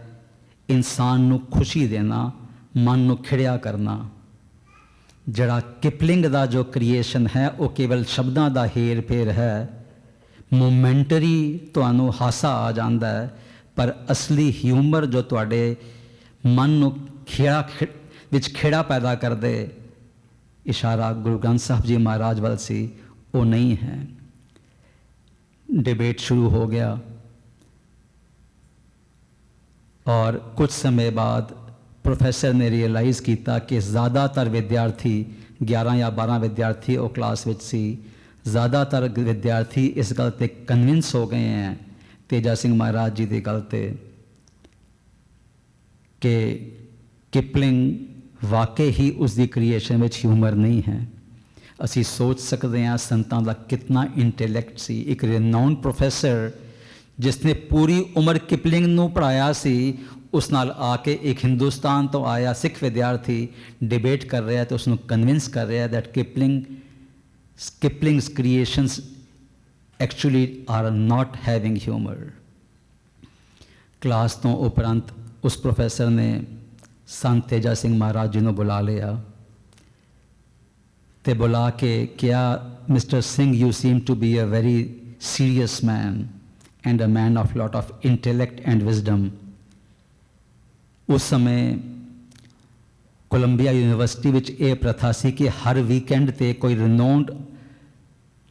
इंसान नू खुशी देना, मन नू खिड़िया करना। जड़ा किपलिंग का जो क्रिएशन है वो केवल शब्दों का हेर फेर है, मोमेंटरी तुहानू हासा आ जाता है, पर असली ह्यूमर जो तुहाडे मन नू खेड़ा पैदा कर दे, इशारा गुरु ग्रंथ साहब जी महाराज वाल सी, वो नहीं है। डिबेट शुरू हो गया और कुछ समय बाद प्रोफेसर ने रियलाइज़ किया कि ज़्यादातर विद्यार्थी 11 या 12 विद्यार्थी वो क्लास विच सी, ज़्यादातर विद्यार्थी इस गल ते कन्विंस हो गए हैं तेजा सिंह महाराज जी की गल ते कि किपलिंग वाकई ही उसकी क्रिएशन में ह्यूमर नहीं है। असी सोच सकते हैं संतां का कितना इंटैलेक्ट सी। एक रिनाउंड प्रोफैसर जिसने पूरी उम्र किपलिंग नू पढ़ाया सी, उस नाल आके एक हिंदुस्तान तो आया सिख विद्यार्थी डिबेट कर रहा है तो उसनू कन्विंस कर रहा है that Kipling's creations actually are not having humor. Class ਤੋਂ ਉਪਰੰਤ ਉਸ ਪ੍ਰੋਫੈਸਰ ਨੇ ਸੰਤ ਤੇਜਾ ਸਿੰਘ ਮਹਾਰਾਜ ਜੀ ਨੂੰ ਬੁਲਾ ਲਿਆ ਤੇ ਬੁਲਾ ਕੇ ਕਿਹਾ, mister Singh, you seem to be a very serious man and a man of lot of intellect and wisdom. ਉਸ ਸਮੇਂ ਕੋਲੰਬੀਆ ਯੂਨੀਵਰਸਿਟੀ ਵਿੱਚ ਇਹ ਪ੍ਰਥਾ ਸੀ ਕਿ ਹਰ ਵੀਕਐਂਡ 'ਤੇ ਕੋਈ ਰਿਨਾਊਂਡ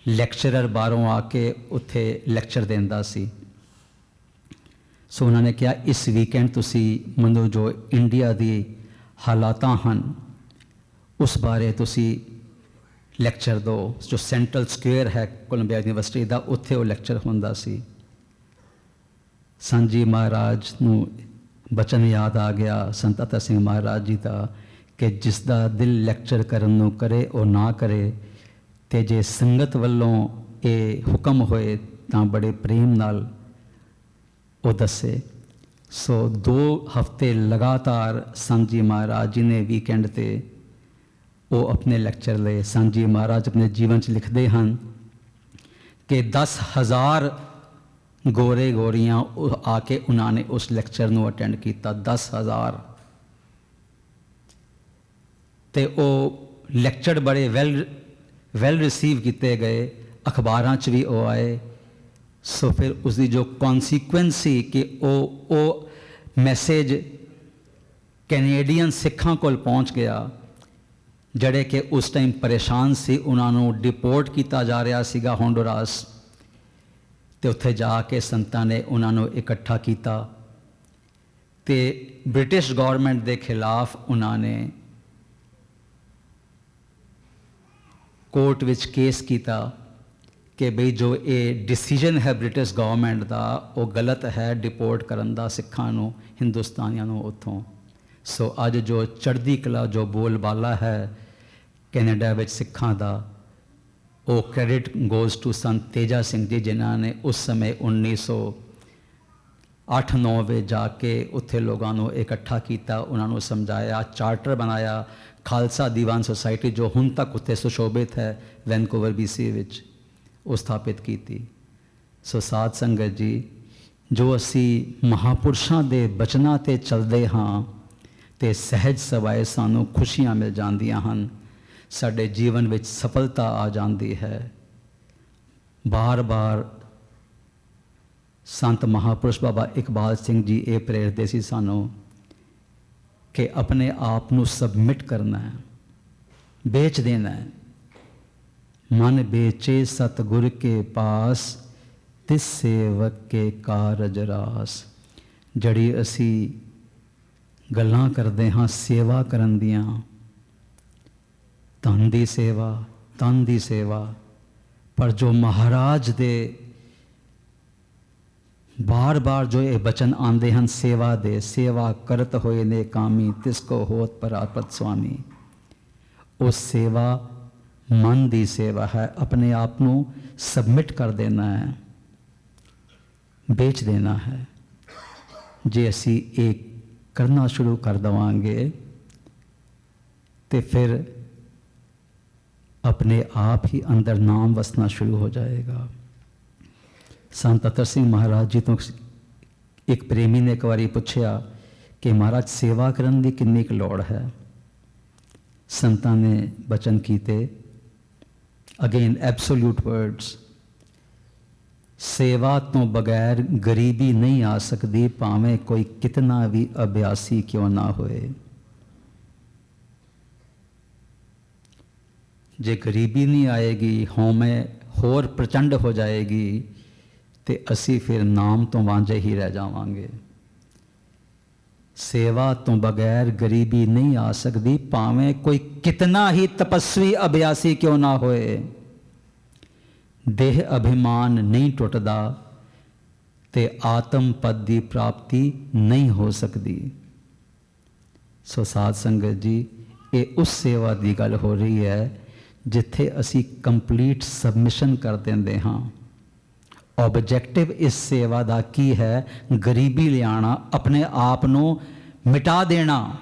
ਲੈਕਚਰਰ ਬਾਹਰੋਂ ਆ ਕੇ ਉੱਥੇ ਲੈਕਚਰ ਦਿੰਦਾ ਸੀ। ਸੋ ਉਹਨਾਂ ਨੇ ਕਿਹਾ, ਇਸ ਵੀਕਐਂਡ ਤੁਸੀਂ ਮੈਨੂੰ ਜੋ ਇੰਡੀਆ ਦੀ ਹਾਲਾਤਾਂ ਹਨ ਉਸ ਬਾਰੇ ਤੁਸੀਂ ਲੈਕਚਰ ਦਿਓ। ਜੋ ਸੈਂਟਰਲ ਸਕੁਅਰ ਹੈ ਕੋਲੰਬੀਆ ਯੂਨੀਵਰਸਿਟੀ ਦਾ, ਉੱਥੇ ਉਹ ਲੈਕਚਰ ਹੁੰਦਾ ਸੀ। ਸੰਤ ਜੀ ਮਹਾਰਾਜ ਨੂੰ ਬਚਨ ਯਾਦ ਆ ਗਿਆ ਸੰਤ ਅਤਰ ਸਿੰਘ ਮਹਾਰਾਜ ਜੀ ਦਾ ਕਿ ਜਿਸ ਦਾ ਦਿਲ ਲੈਕਚਰ ਕਰਨ ਨੂੰ ਕਰੇ ਉਹ ਨਾ ਕਰੇ, ਅਤੇ ਜੇ ਸੰਗਤ ਵੱਲੋਂ ਇਹ ਹੁਕਮ ਹੋਏ ਤਾਂ ਬੜੇ ਪ੍ਰੇਮ ਨਾਲ ਉਹ ਦੱਸੇ। ਸੋ 2 ਹਫ਼ਤੇ ਲਗਾਤਾਰ ਸੰਤ ਜੀ ਮਹਾਰਾਜ ਜੀ ਨੇ ਵੀਕਐਂਡ 'ਤੇ ਉਹ ਆਪਣੇ ਲੈਕਚਰ ਲਏ। ਸੰਤ ਜੀ ਮਹਾਰਾਜ ਆਪਣੇ ਜੀਵਨ 'ਚ ਲਿਖਦੇ ਹਨ ਕਿ 10,000 ਗੋਰੇ ਗੋਰੀਆਂ ਆ ਕੇ ਉਹਨਾਂ ਨੇ ਉਸ ਲੈਕਚਰ ਨੂੰ ਅਟੈਂਡ ਕੀਤਾ। 10,000। ਅਤੇ ਉਹ ਲੈਕਚਰ ਬੜੇ ਵੈਲ ਰਿਸੀਵ ਕੀਤੇ ਗਏ, ਅਖਬਾਰਾਂ 'ਚ ਵੀ ਉਹ ਆਏ। ਸੋ ਫਿਰ ਉਸਦੀ ਜੋ ਕੌਨਸੀਕੁਐਂਸ ਸੀ ਕਿ ਉਹ ਮੈਸੇਜ ਕੈਨੇਡੀਅਨ ਸਿੱਖਾਂ ਕੋਲ ਪਹੁੰਚ ਗਿਆ ਜਿਹੜੇ ਕਿ ਉਸ ਟਾਈਮ ਪਰੇਸ਼ਾਨ ਸੀ। ਉਹਨਾਂ ਨੂੰ ਡਿਪੋਰਟ ਕੀਤਾ ਜਾ ਰਿਹਾ ਸੀਗਾ ਹੋਂਡੁਰਾਸ, ਅਤੇ ਉੱਥੇ ਜਾ ਕੇ ਸੰਤਾਂ ਨੇ ਉਹਨਾਂ ਨੂੰ ਇਕੱਠਾ ਕੀਤਾ ਅਤੇ ਬ੍ਰਿਟਿਸ਼ ਗੌਰਮੈਂਟ ਦੇ ਖਿਲਾਫ ਉਹਨਾਂ ਨੇ ਕੋਰਟ ਵਿੱਚ ਕੇਸ ਕੀਤਾ ਕਿ ਬਈ ਜੋ ਇਹ ਡਿਸੀਜਨ ਹੈ ਬ੍ਰਿਟਿਸ਼ ਗੌਰਮੈਂਟ ਦਾ ਉਹ ਗਲਤ ਹੈ, ਡਿਪੋਰਟ ਕਰਨ ਦਾ ਸਿੱਖਾਂ ਨੂੰ, ਹਿੰਦੁਸਤਾਨੀਆਂ ਨੂੰ ਉੱਥੋਂ। ਸੋ ਅੱਜ ਜੋ ਚੜ੍ਹਦੀ ਕਲਾ, ਜੋ ਬੋਲਬਾਲਾ ਹੈ ਕੈਨੇਡਾ ਵਿੱਚ ਸਿੱਖਾਂ ਦਾ, ਉਹ ਕ੍ਰੈਡਿਟ ਗੋਜ਼ ਟੂ ਸੰਤ ਤੇਜਾ ਸਿੰਘ ਜੀ, ਜਿਨ੍ਹਾਂ ਨੇ ਉਸ ਸਮੇਂ 1908-9 ਵਿੱਚ ਜਾ ਕੇ ਉੱਥੇ ਲੋਕਾਂ ਨੂੰ ਇਕੱਠਾ ਕੀਤਾ, ਉਹਨਾਂ ਨੂੰ ਸਮਝਾਇਆ, ਚਾਰਟਰ ਬਣਾਇਆ, ਖਾਲਸਾ ਦੀਵਾਨ ਸੁਸਾਇਟੀ ਜੋ ਹੁਣ ਤੱਕ ਉੱਥੇ ਸੁਸ਼ੋਭਿਤ ਹੈ ਵੈਨਕੂਵਰ BC ਵਿੱਚ, ਉਹ ਸਥਾਪਿਤ ਕੀਤੀ। ਸੋ ਸਾਧ ਸੰਗਤ ਜੀ, ਜੋ ਅਸੀਂ ਮਹਾਂਪੁਰਸ਼ਾਂ ਦੇ ਬਚਨਾਂ 'ਤੇ ਚੱਲਦੇ ਹਾਂ ਅਤੇ ਸਹਿਜ ਸਵਾਏ ਸਾਨੂੰ ਖੁਸ਼ੀਆਂ ਮਿਲ ਜਾਂਦੀਆਂ ਹਨ, ਸਾਡੇ ਜੀਵਨ ਵਿੱਚ ਸਫਲਤਾ ਆ ਜਾਂਦੀ ਹੈ। ਬਾਰ-ਬਾਰ ਸੰਤ ਮਹਾਂਪੁਰਸ਼ ਬਾਬਾ ਇਕਬਾਲ ਸਿੰਘ ਜੀ ਇਹ ਪ੍ਰੇਰਦੇ ਸੀ ਸਾਨੂੰ ਕਿ ਆਪਣੇ ਆਪ ਨੂੰ ਸਬਮਿਟ ਕਰਨਾ ਹੈ, ਵੇਚ ਦੇਣਾ ਹੈ। ਮਨ ਵੇਚੇ ਸਤਿਗੁਰ ਕੇ ਪਾਸ, ਤਿਸ ਸੇਵਕ ਕੇ ਕਾਰਜ ਰਾਸ। ਜਿਹੜੀ ਅਸੀਂ ਗੱਲਾਂ ਕਰਦੇ ਹਾਂ ਸੇਵਾ ਕਰਨ ਦੀਆਂ, ਧਨ ਦੀ ਸੇਵਾ, ਤਨ ਦੀ ਸੇਵਾ, ਪਰ ਜੋ ਮਹਾਰਾਜ ਦੇ ਬਾਰ-ਬਾਰ ਜੋ ਇਹ ਬਚਨ ਆਉਂਦੇ ਹਨ ਸੇਵਾ ਦੇ, ਸੇਵਾ ਕਰਤ ਹੋਏ ਨੇ ਕਾਮੀ, ਤਿਸ ਕੋ ਹੋਤ ਪਰਾਪਤ ਸੁਆਮੀ, ਉਹ ਸੇਵਾ ਮਨ ਦੀ ਸੇਵਾ ਹੈ। ਆਪਣੇ ਆਪ ਨੂੰ ਸਬਮਿਟ ਕਰ ਦੇਣਾ ਹੈ, ਵੇਚ ਦੇਣਾ ਹੈ। ਜੇ ਅਸੀਂ ਇਹ ਕਰਨਾ ਸ਼ੁਰੂ ਕਰ ਦੇਵਾਂਗੇ ਤੇ ਫਿਰ ਆਪਣੇ ਆਪ ਹੀ ਅੰਦਰ ਨਾਮ ਵਸਣਾ ਸ਼ੁਰੂ ਹੋ ਜਾਏਗਾ। ਸੰਤ ਅਤਰ ਸਿੰਘ ਮਹਾਰਾਜ ਜੀ ਤੋਂ ਇੱਕ ਪ੍ਰੇਮੀ ਨੇ ਇੱਕ ਵਾਰੀ ਪੁੱਛਿਆ ਕਿ ਮਹਾਰਾਜ ਸੇਵਾ ਕਰਨ ਦੀ ਕਿੰਨੀ ਕੁ ਲੋੜ ਹੈ। ਸੰਤਾਂ ਨੇ ਬਚਨ ਕੀਤੇ, ਅਗੇਨ ਐਬਸੋਲਿਊਟ ਵਰਡਸ, ਸੇਵਾ ਤੋਂ ਬਗੈਰ ਗਰੀਬੀ ਨਹੀਂ ਆ ਸਕਦੀ, ਭਾਵੇਂ ਕੋਈ ਕਿਤਨਾ ਵੀ ਅਭਿਆਸੀ ਕਿਉਂ ਨਾ ਹੋਏ। ਜੇ ਗਰੀਬੀ ਨਹੀਂ ਆਏਗੀ, ਹਉਮੈ ਹੋਰ ਪ੍ਰਚੰਡ ਹੋ ਜਾਏਗੀ ਤੇ ਅਸੀਂ ਫਿਰ ਨਾਮ ਤੋਂ ਵਾਂਝੇ ਹੀ ਰਹਿ ਜਾਵਾਂਗੇ। ਸੇਵਾ ਤੋਂ ਬਗੈਰ ਗਰੀਬੀ ਨਹੀਂ ਆ ਸਕਦੀ, ਭਾਵੇਂ ਕੋਈ ਕਿਤਨਾ ਹੀ ਤਪਸਵੀ ਅਭਿਆਸੀ ਕਿਉਂ ਨਾ ਹੋਏ। ਦੇਹ ਅਭਿਮਾਨ ਨਹੀਂ ਟੁੱਟਦਾ ਤੇ ਆਤਮ ਪਦ ਦੀ ਪ੍ਰਾਪਤੀ ਨਹੀਂ ਹੋ ਸਕਦੀ। ਸੋ ਸਾਧ ਸੰਗਤ ਜੀ, ਇਹ ਉਸ ਸੇਵਾ ਦੀ ਗੱਲ ਹੋ ਰਹੀ ਹੈ ਜਿੱਥੇ ਅਸੀਂ ਕੰਪਲੀਟ ਸਬਮਿਸ਼ਨ ਕਰ ਦਿੰਦੇ ਹਾਂ। ਆਬਜੈਕਟਿਵ ਇਸ ਸੇਵਾ ਦਾ ਕੀ ਹੈ? ਗਰੀਬੀ ਲਿਆਣਾ, ਆਪਣੇ ਆਪ ਨੂੰ ਮਿਟਾ ਦੇਣਾ।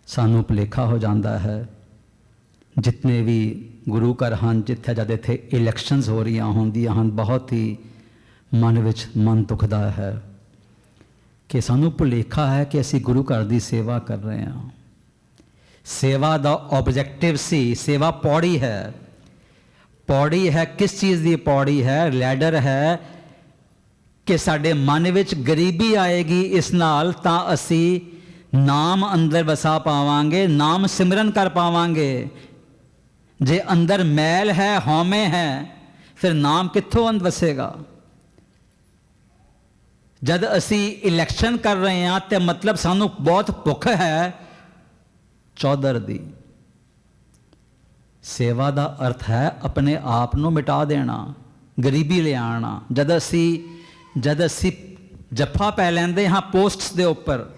ਸਾਨੂੰ ਭੁਲੇਖਾ ਹੋ ਜਾਂਦਾ ਹੈ ਜਿਤਨੇ ਵੀ ਗੁਰੂ ਘਰ ਹਨ, ਜਿੱਥੇ ਜਦ ਇੱਥੇ ਇਲੈਕਸ਼ਨਸ ਹੋ ਰਹੀਆਂ ਹੁੰਦੀਆਂ ਹਨ, ਬਹੁਤ ਹੀ ਮਨ ਵਿੱਚ ਮਨ ਦੁਖਦਾ ਹੈ ਕਿ ਸਾਨੂੰ ਭੁਲੇਖਾ ਹੈ ਕਿ ਅਸੀਂ ਗੁਰੂ ਘਰ ਦੀ ਸੇਵਾ ਕਰ ਰਹੇ ਹਾਂ। ਸੇਵਾ ਦਾ ਆਬਜੈਕਟਿਵ ਸੀ, ਸੇਵਾ ਪੌੜੀ ਹੈ। ਪੌੜੀ ਹੈ, ਕਿਸ ਚੀਜ਼ ਦੀ ਪੌੜੀ ਹੈ? ਲੈਡਰ ਹੈ ਕਿ ਸਾਡੇ ਮਨ ਵਿੱਚ ਗਰੀਬੀ ਆਏਗੀ, ਇਸ ਨਾਲ ਤਾਂ ਅਸੀਂ ਨਾਮ ਅੰਦਰ ਵਸਾ ਪਾਵਾਂਗੇ, ਨਾਮ ਸਿਮਰਨ ਕਰ ਪਾਵਾਂਗੇ। ਜੇ ਅੰਦਰ ਮੈਲ ਹੈ, ਹਉਮੈ ਹੈ, ਫਿਰ ਨਾਮ ਕਿੱਥੋਂ ਅੰਦਰ ਵਸੇਗਾ? ਜਦ ਅਸੀਂ ਇਲੈਕਸ਼ਨ ਕਰ ਰਹੇ ਹਾਂ ਤੇ ਮਤਲਬ ਸਾਨੂੰ ਬਹੁਤ ਭੁੱਖ ਹੈ ਚੌਧਰ ਦੀ। ਸੇਵਾ ਦਾ ਅਰਥ ਹੈ ਆਪਣੇ ਆਪ ਨੂੰ ਮਿਟਾ ਦੇਣਾ, ਗਰੀਬੀ ਲਿਆਉਣਾ। ਜਦ ਅਸੀਂ ਜੱਫਾ ਪੈ ਲੈਂਦੇ ਹਾਂ ਪੋਸਟਸ ਦੇ ਉੱਪਰ,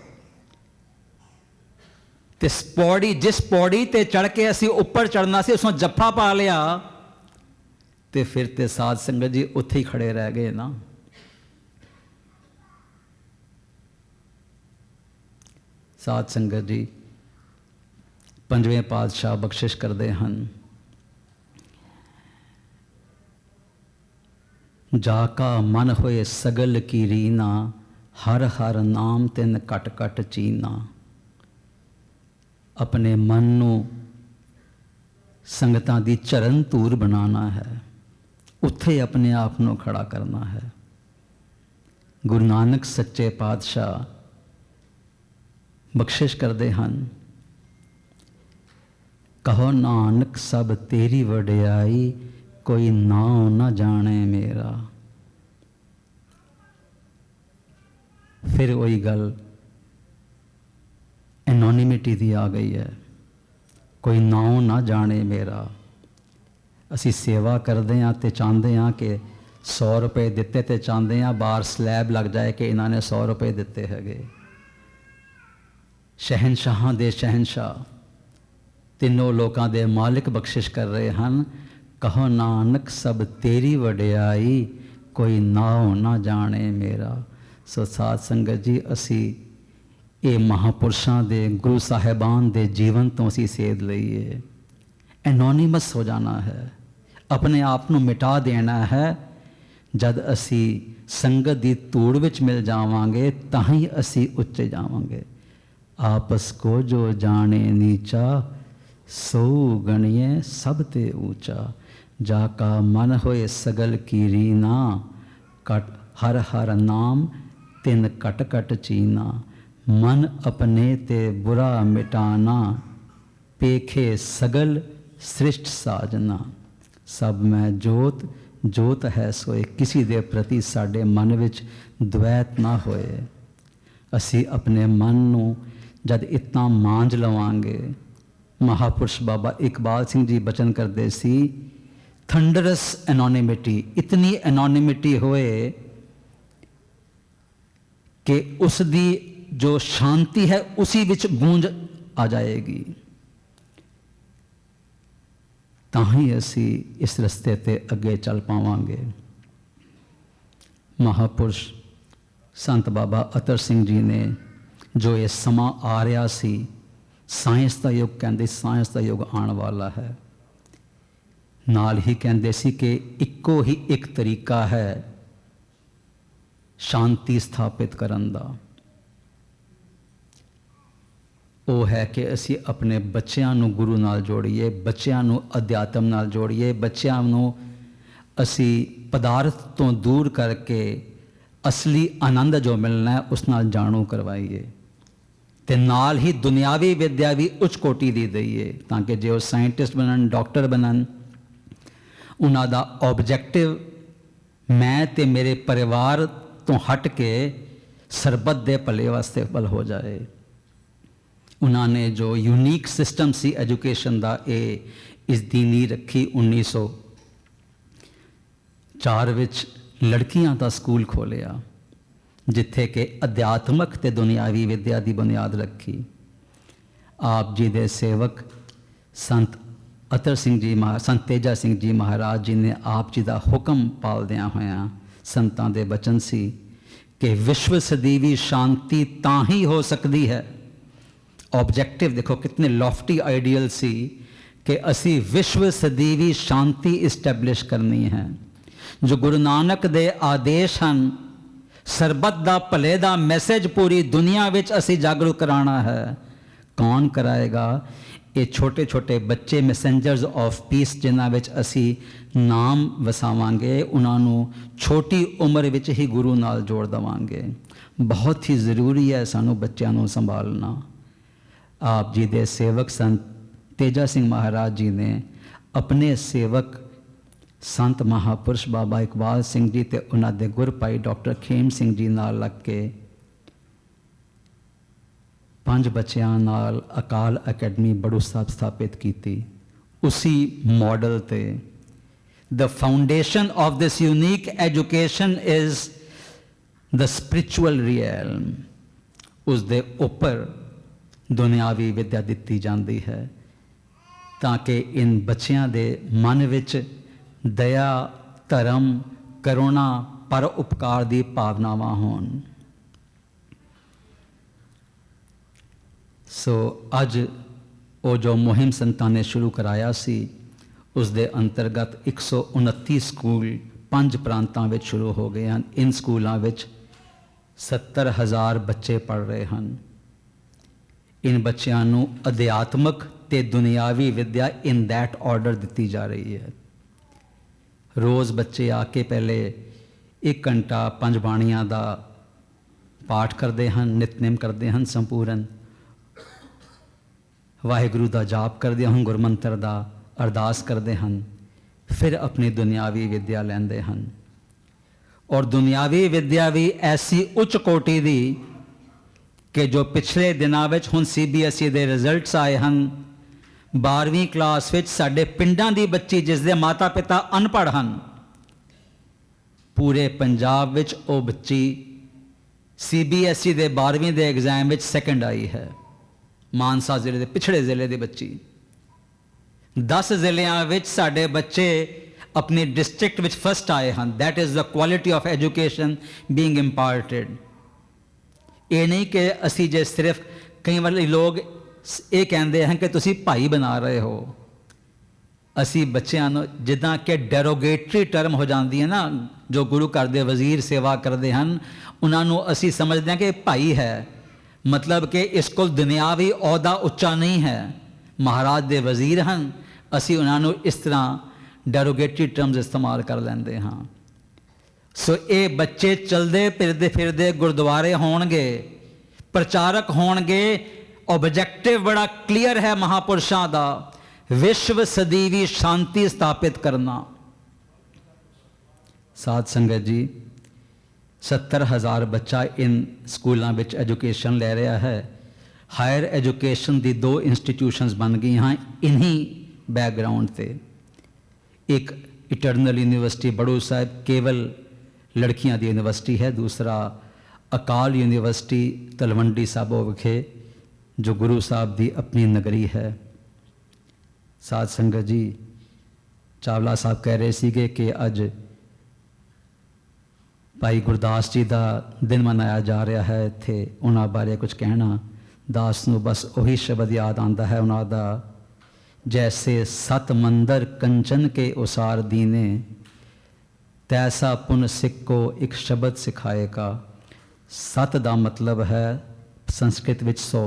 ਤੇ ਪੌੜੀ, ਜਿਸ ਪੌੜੀ ਤੇ ਚੜ ਕੇ ਅਸੀਂ ਉੱਪਰ ਚੜਨਾ ਸੀ, ਉਸੋਂ ਜੱਫਾ ਪਾ ਲਿਆ, ਤੇ ਫਿਰ ਤੇ ਸਾਧ ਸੰਗਤ ਜੀ ਉੱਥੇ ਹੀ ਖੜੇ ਰਹਿ ਗਏ ਨਾ। ਸਾਧ ਸੰਗਤ ਜੀ, ਪੰਜਵੇਂ ਪਾਤਸ਼ਾਹ ਬਖਸ਼ਿਸ਼ ਕਰਦੇ ਹਨ, ਜਾ ਕਾ ਮਨ ਹੋਏ ਸਗਲ ਕੀ ਰੀਨਾ, ਹਰ ਹਰ ਨਾਮ ਤਿਨ ਕਟ ਕਟ ਚੀਨਾ। ਆਪਣੇ ਮਨ ਨੂੰ ਸੰਗਤਾਂ ਦੀ ਚਰਨ ਧੂਰ ਬਣਾਉਣਾ ਹੈ, ਉੱਥੇ ਆਪਣੇ ਆਪ ਨੂੰ ਖੜਾ ਕਰਨਾ ਹੈ। ਗੁਰੂ ਨਾਨਕ ਸੱਚੇ ਪਾਤਸ਼ਾਹ ਬਖਸ਼ਿਸ਼ ਕਰਦੇ ਹਨ, ਕਹੋ ਨਾਨਕ ਸਭ ਤੇਰੀ ਵਡਿਆਈ, ਕੋਈ ਨਾਉ ਨਾ ਜਾਣੇ ਮੇਰਾ। ਫਿਰ ਉਹੀ ਗੱਲ ਐਨੋਨਿਮਿਟੀ ਦੀ ਆ ਗਈ ਹੈ, ਕੋਈ ਨਾਉ ਨਾ ਜਾਣੇ ਮੇਰਾ। ਅਸੀਂ ਸੇਵਾ ਕਰਦੇ ਹਾਂ ਤੇ ਚਾਹੁੰਦੇ ਹਾਂ ਕਿ 100 ਰੁਪਏ ਦਿੱਤੇ, ਤੇ ਚਾਹੁੰਦੇ ਹਾਂ ਬਾਹਰ ਸਲੈਬ ਲੱਗ ਜਾਏ ਕਿ ਇਹਨਾਂ ਨੇ 100 ਰੁਪਏ ਦਿੱਤੇ ਹੈਗੇ। ਸ਼ਹਿਨਸ਼ਾਹਾਂ ਦੇ ਸ਼ਹਿਨਸ਼ਾਹ, ਤਿੰਨੋਂ ਲੋਕਾਂ ਦੇ ਮਾਲਿਕ ਬਖਸ਼ਿਸ਼ ਕਰ ਰਹੇ ਹਨ, ਕਹੋ ਨਾਨਕ ਸਭ ਤੇਰੀ ਵਡਿਆਈ, ਕੋਈ ਨਾਉ ਨਾ ਜਾਣੇ ਮੇਰਾ। ਸੋ ਸਾਧ ਸੰਗਤ ਜੀ, ਅਸੀਂ ਇਹ ਮਹਾਂਪੁਰਸ਼ਾਂ ਦੇ, ਗੁਰੂ ਸਾਹਿਬਾਨ ਦੇ ਜੀਵਨ ਤੋਂ ਅਸੀਂ ਸੇਧ ਲਈਏ। ਐਨੋਨੀਮਸ ਹੋ ਜਾਣਾ ਹੈ, ਆਪਣੇ ਆਪ ਨੂੰ ਮਿਟਾ ਦੇਣਾ ਹੈ। ਜਦ ਅਸੀਂ ਸੰਗਤ ਦੀ ਧੂੜ ਵਿੱਚ ਮਿਲ ਜਾਵਾਂਗੇ ਤਾਂ ਹੀ ਅਸੀਂ ਉੱਚੇ ਜਾਵਾਂਗੇ। ਆਪਸ ਕੋ ਜੋ ਜਾਣੇ ਨੀਚਾ, ਸੋ ਗਣੀਏ ਸਭ ਤੇ ਊਚਾ। ਜਾ ਕਾ ਮਨ ਹੋਏ ਸਗਲ ਕੀ ਰੀਨਾ, ਕਟ ਹਰ ਹਰ ਨਾਮ ਤਿਨ ਕਟ ਕਟ ਚੀਨਾ। ਮਨ ਆਪਣੇ ਤੇ ਬੁਰਾ ਮਿਟਾਨਾ, ਪੇਖੇ ਸਗਲ ਸ੍ਰਿਸ਼ਟ ਸਾਜਨਾ। ਸਭ ਮੈਂ ਜੋਤ, ਜੋਤ ਹੈ ਸੋਏ। ਕਿਸੇ ਦੇ ਪ੍ਰਤੀ ਸਾਡੇ ਮਨ ਵਿੱਚ ਦਵੈਤ ਨਾ ਹੋਏ। ਅਸੀਂ ਆਪਣੇ ਮਨ ਨੂੰ ਜਦ ਇਤਨਾ ਮਾਂਜ ਲਵਾਂਗੇ, ਮਹਾਪੁਰਸ਼ ਬਾਬਾ ਇਕਬਾਲ ਸਿੰਘ ਜੀ ਬਚਨ ਕਰਦੇ ਸੀ, ਥੰਡਰਸ ਐਨੋਨਿਮਿਟੀ, ਇਤਨੀ ਐਨੋਨਿਮਿਟੀ ਹੋਏ ਕਿ ਉਸ ਦੀ ਜੋ ਸ਼ਾਂਤੀ ਹੈ ਉसी ਵਿੱਚ ਗੂੰਜ ਆ ਜਾਏਗੀ। ਤਾਂ ਹੀ ਅਸੀਂ ਇਸ ਰਸਤੇ ਤੇ ਅੱਗੇ ਚੱਲ ਪਾਵਾਂਗੇ। ਮਹਾਪੁਰਸ਼ ਸੰਤ ਬਾਬਾ ਅਤਰ ਸਿੰਘ ਜੀ ਨੇ ਜੋ ਇਹ ਸਮਾਂ ਆ ਰਿਹਾ ਸੀ, ਸਾਇੰਸ ਦਾ ਯੁੱਗ ਕਹਿੰਦੇ, ਸਾਇੰਸ ਦਾ ਯੁੱਗ ਆਉਣ ਵਾਲਾ ਹੈ, ਨਾਲ ਹੀ ਕਹਿੰਦੇ ਸੀ ਕਿ ਇੱਕੋ ਹੀ ਇੱਕ ਤਰੀਕਾ ਹੈ ਸ਼ਾਂਤੀ ਸਥਾਪਿਤ ਕਰਨ ਦਾ। ਉਹ ਹੈ ਕਿ ਅਸੀਂ ਆਪਣੇ ਬੱਚਿਆਂ ਨੂੰ ਗੁਰੂ ਨਾਲ ਜੋੜੀਏ, ਬੱਚਿਆਂ ਨੂੰ ਅਧਿਆਤਮ ਨਾਲ ਜੋੜੀਏ, ਬੱਚਿਆਂ ਨੂੰ ਅਸੀਂ ਪਦਾਰਥ ਤੋਂ ਦੂਰ ਕਰਕੇ ਅਸਲੀ ਆਨੰਦ ਜੋ ਮਿਲਣਾ ਹੈ ਉਸ ਨਾਲ ਜਾਣੂ ਕਰਵਾਈਏ, ਤੇ ਨਾਲ ਹੀ ਦੁਨਿਆਵੀ ਵਿਦਿਆ ਵੀ ਉੱਚ ਕੋਟੀ ਦੀ ਦਈਏ, ਤਾਂ ਕਿ ਜੇ ਉਹ ਸਾਇੰਟਿਸਟ ਬਣਨ, ਡਾਕਟਰ ਬਣਨ, ਉਹਨਾਂ ਦਾ ਆਬਜੈਕਟਿਵ ਮੈਂ ਤੇ ਮੇਰੇ ਪਰਿਵਾਰ ਤੋਂ ਹਟ ਕੇ ਸਰਬੱਤ ਦੇ ਭਲੇ ਵਾਸਤੇ ਬਲ ਹੋ ਜਾਏ। ਉਹਨਾਂ ਨੇ ਜੋ ਯੂਨੀਕ ਸਿਸਟਮ ਸੀ ਐਜੂਕੇਸ਼ਨ ਦਾ, ਇਹ ਇਸ ਦੀ ਨੀਂਹ ਰੱਖੀ। 1904 ਵਿੱਚ ਲੜਕੀਆਂ ਦਾ ਸਕੂਲ ਖੋਲ੍ਹਿਆ, ਜਿੱਥੇ ਕਿ ਅਧਿਆਤਮਕ ਤੇ ਦੁਨਿਆਵੀ ਵਿਦਿਆ ਦੀ ਬੁਨਿਆਦ ਰੱਖੀ। ਆਪ ਜੀ ਦੇ ਸੇਵਕ ਸੰਤ ਅਤਰ ਸਿੰਘ ਜੀ, ਸੰਤ ਤੇਜਾ ਸਿੰਘ ਜੀ ਮਹਾਰਾਜ ਜੀ ਨੇ ਆਪ ਜੀ ਦਾ ਹੁਕਮ ਪਾਲਦਿਆਂ ਹੋਇਆਂ ਸੰਤਾਂ ਦੇ ਬਚਨ ਸੀ ਕਿ ਵਿਸ਼ਵ ਸਦੀਵੀ ਸ਼ਾਂਤੀ ਤਾਂ ਹੀ ਹੋ ਸਕਦੀ ਹੈ। ਆਬਜੈਕਟਿਵ ਦੇਖੋ ਕਿਤਨੇ ਲੌਫਟੀ ਆਈਡੀਅਲ ਸੀ ਕਿ ਅਸੀਂ ਵਿਸ਼ਵ ਸਦੀਵੀ ਸ਼ਾਂਤੀ ਇਸਟੈਬਲਿਸ਼ ਕਰਨੀ ਹੈ। ਜੋ ਗੁਰੂ ਨਾਨਕ ਦੇ ਆਦੇਸ਼ ਹਨ, ਸਰਬੱਤ ਦਾ ਭਲੇ ਦਾ ਮੈਸੇਜ ਪੂਰੀ ਦੁਨੀਆ ਵਿੱਚ ਅਸੀਂ ਜਾਗਰੂਕ ਕਰਾਉਣਾ ਹੈ। ਕੌਣ ਕਰਾਏਗਾ? ਇਹ ਛੋਟੇ ਛੋਟੇ ਬੱਚੇ, ਮੈਸੇਂਜਰਸ ਆਫ ਪੀਸ, ਜਿਨ੍ਹਾਂ ਵਿੱਚ ਅਸੀਂ ਨਾਮ ਵਸਾਵਾਂਗੇ, ਉਹਨਾਂ ਨੂੰ ਛੋਟੀ ਉਮਰ ਵਿੱਚ ਹੀ ਗੁਰੂ ਨਾਲ ਜੋੜ ਦੇਵਾਂਗੇ। ਬਹੁਤ ਹੀ ਜ਼ਰੂਰੀ ਹੈ ਸਾਨੂੰ ਬੱਚਿਆਂ ਨੂੰ ਸੰਭਾਲਣਾ। ਆਪ ਜੀ ਦੇ ਸੇਵਕ ਸੰਤ ਤੇਜਾ ਸਿੰਘ ਮਹਾਰਾਜ ਜੀ ਨੇ ਆਪਣੇ ਸੇਵਕ ਸੰਤ ਮਹਾਪੁਰਸ਼ ਬਾਬਾ ਇਕਬਾਲ ਸਿੰਘ ਜੀ ਤੇ ਉਹਨਾਂ ਦੇ ਗੁਰਪਾਈ ਡਾਕਟਰ ਖੇਮ ਸਿੰਘ ਜੀ ਨਾਲ ਲੱਗ ਕੇ 5 ਬੱਚਿਆਂ ਨਾਲ ਅਕਾਲ ਅਕੈਡਮੀ ਬੜੂ ਸਾਹਿਬ ਸਥਾਪਿਤ ਕੀਤੀ। ਉਸੀ ਮਾਡਲ ਤੇ the foundation of this unique education is the spiritual realm। ਉਸ ਦੇ ਉੱਪਰ ਦੁਨਿਆਵੀ ਵਿਦਿਆ ਦਿੱਤੀ ਜਾਂਦੀ ਹੈ ਤਾਂ ਕਿ ਇਨ ਬੱਚਿਆਂ ਦੇ ਮਨ ਵਿੱਚ ਦਇਆ, ਧਰਮ, ਕਰੁਣਾ, ਪਰ ਉਪਕਾਰ ਦੀ ਭਾਵਨਾਵਾਂ ਹੋਣ। ਸੋ ਅੱਜ ਉਹ ਜੋ ਮੁਹਿੰਮ ਸੰਤਾਂ ਨੇ ਸ਼ੁਰੂ ਕਰਾਇਆ ਸੀ, ਉਸ ਦੇ ਅੰਤਰਗਤ 129 ਸਕੂਲ 5 ਪ੍ਰਾਂਤਾਂ ਵਿੱਚ ਸ਼ੁਰੂ ਹੋ ਗਏ ਹਨ। ਇਨ ਸਕੂਲਾਂ ਵਿੱਚ 70,000 ਬੱਚੇ ਪੜ੍ਹ ਰਹੇ ਹਨ। ਇਨ ਬੱਚਿਆਂ ਨੂੰ ਅਧਿਆਤਮਕ ਤੇ ਦੁਨਿਆਵੀ ਵਿਦਿਆ ਇਨ ਦੈਟ ਆਰਡਰ ਦਿੱਤੀ ਜਾ ਰਹੀ ਹੈ। ਰੋਜ਼ ਬੱਚੇ ਆ ਕੇ ਪਹਿਲੇ 1 ਘੰਟਾ 5 ਬਾਣੀਆਂ ਦਾ ਪਾਠ ਕਰਦੇ ਹਨ, ਨਿਤਨੇਮ ਕਰਦੇ ਹਨ ਸੰਪੂਰਨ, ਵਾਹਿਗੁਰੂ ਦਾ ਜਾਪ ਕਰਦੇ ਹਨ, ਗੁਰਮੰਤਰ ਦਾ ਅਰਦਾਸ ਕਰਦੇ ਹਨ, ਫਿਰ ਆਪਣੀ ਦੁਨਿਆਵੀ ਵਿਦਿਆ ਲੈਂਦੇ ਹਨ। ਔਰ ਦੁਨਿਆਵੀ ਵਿਦਿਆ ਵੀ ਐਸੀ ਉੱਚ ਕੋਟੀ ਦੀ ਕਿ ਜੋ ਪਿਛਲੇ ਦਿਨਾਂ ਵਿੱਚ ਹੁਣ CBSE ਦੇ ਰਿਜ਼ਲਟਸ ਆਏ ਹਨ, 12ਵੀਂ ਕਲਾਸ ਵਿੱਚ ਸਾਡੇ ਪਿੰਡਾਂ ਦੀ ਬੱਚੀ ਜਿਸ ਦੇ ਮਾਤਾ ਪਿਤਾ ਅਨਪੜ੍ਹ ਹਨ, ਪੂਰੇ ਪੰਜਾਬ ਵਿੱਚ ਉਹ ਬੱਚੀ CBSE ਦੇ 12ਵੀਂ ਦੇ ਐਗਜ਼ਾਮ ਵਿੱਚ ਸੈਕੰਡ ਆਈ ਹੈ। ਮਾਨਸਾ ਜ਼ਿਲ੍ਹੇ ਦੇ ਪਿਛੜੇ ਜ਼ਿਲ੍ਹੇ ਦੀ ਬੱਚੀ। 10 ਜ਼ਿਲ੍ਹਿਆਂ ਵਿੱਚ ਸਾਡੇ ਬੱਚੇ ਆਪਣੀ ਡਿਸਟ੍ਰਿਕਟ ਵਿੱਚ ਫਸਟ ਆਏ ਹਨ। That is the quality of education being imparted. ਇਹ ਨਹੀਂ ਕਿ ਅਸੀਂ ਜੇ ਸਿਰਫ ਕਈ ਵਾਰੀ ਲੋਕ ਇਹ ਕਹਿੰਦੇ ਹਨ ਕਿ ਤੁਸੀਂ ਭਾਈ ਬਣਾ ਰਹੇ ਹੋ। ਅਸੀਂ ਬੱਚਿਆਂ ਨੂੰ ਜਿੱਦਾਂ ਕਿ ਡੈਰੋਗੇਟਰੀ ਟਰਮ ਹੋ ਜਾਂਦੀ ਹੈ ਨਾ, ਜੋ ਗੁਰੂ ਘਰ ਦੇ ਵਜ਼ੀਰ ਸੇਵਾ ਕਰਦੇ ਹਨ, ਉਹਨਾਂ ਨੂੰ ਅਸੀਂ ਸਮਝਦੇ ਹਾਂ ਕਿ ਭਾਈ ਹੈ, ਮਤਲਬ ਕਿ ਇਸ ਕੋਲ ਦੁਨਿਆਵੀ ਅਹੁਦਾ ਉੱਚਾ ਨਹੀਂ ਹੈ, ਮਹਾਰਾਜ ਦੇ ਵਜ਼ੀਰ ਹਨ। ਅਸੀਂ ਉਹਨਾਂ ਨੂੰ ਇਸ ਤਰ੍ਹਾਂ ਡੈਰੋਗੇਟਰੀ ਟਰਮਸ ਇਸਤੇਮਾਲ ਕਰ ਲੈਂਦੇ ਹਾਂ। ਸੋ ਇਹ ਬੱਚੇ ਚਲਦੇ ਫਿਰਦੇ ਗੁਰਦੁਆਰੇ ਹੋਣਗੇ, ਪ੍ਰਚਾਰਕ ਹੋਣਗੇ। ਆਬਜੈਕਟਿਵ ਬੜਾ ਕਲੀਅਰ ਹੈ ਮਹਾਪੁਰਸ਼ਾਂ ਦਾ, ਵਿਸ਼ਵ ਸਦੀਵੀ ਸ਼ਾਂਤੀ ਸਥਾਪਿਤ ਕਰਨਾ। ਸਾਧ ਸੰਗਤ ਜੀ, 70,000 ਬੱਚਾ ਇਨ ਸਕੂਲਾਂ ਵਿੱਚ ਐਜੂਕੇਸ਼ਨ ਲੈ ਰਿਹਾ ਹੈ। ਹਾਇਰ ਐਜੂਕੇਸ਼ਨ ਦੀ 2 ਇੰਸਟੀਟਿਊਸ਼ਨਸ ਬਣ ਗਈਆਂ ਇਨ੍ਹੀਂ ਬੈਕਗਰਾਊਂਡ ਤੇ। ਇੱਕ ਇਟਰਨਲ ਯੂਨੀਵਰਸਿਟੀ ਬੜੂ ਸਾਹਿਬ ਕੇਵਲ ਲੜਕੀਆਂ ਦੀ ਯੂਨੀਵਰਸਿਟੀ ਹੈ, ਦੂਸਰਾ ਅਕਾਲ ਯੂਨੀਵਰਸਿਟੀ ਤਲਵੰਡੀ ਸਾਬੋ ਵਿਖੇ ਜੋ ਗੁਰੂ ਸਾਹਿਬ ਦੀ ਆਪਣੀ ਨਗਰੀ ਹੈ। ਸਾਧ ਸੰਗਤ ਜੀ, ਚਾਵਲਾ ਸਾਹਿਬ ਕਹਿ ਰਹੇ ਸੀਗੇ ਕਿ ਅੱਜ ਭਾਈ ਗੁਰਦਾਸ ਜੀ ਦਾ ਦਿਨ ਮਨਾਇਆ ਜਾ ਰਿਹਾ ਹੈ। ਇੱਥੇ ਉਹਨਾਂ ਬਾਰੇ ਕੁਝ ਕਹਿਣਾ, ਦਾਸ ਨੂੰ ਬਸ ਉਹੀ ਸ਼ਬਦ ਯਾਦ ਆਉਂਦਾ ਹੈ ਉਹਨਾਂ ਦਾ, ਜੈਸੇ ਸਤ ਮੰਦਰ ਕੰਚਨ ਕੇ ਉਸਾਰ ਦੀਨੇ, ਤੈਸਾ ਪੁਨ ਸਿੱਖੋ ਇੱਕ ਸ਼ਬਦ ਸਿਖਾਏਗਾ। ਸਤ ਦਾ ਮਤਲਬ ਹੈ ਸੰਸਕ੍ਰਿਤ ਵਿੱਚ 100।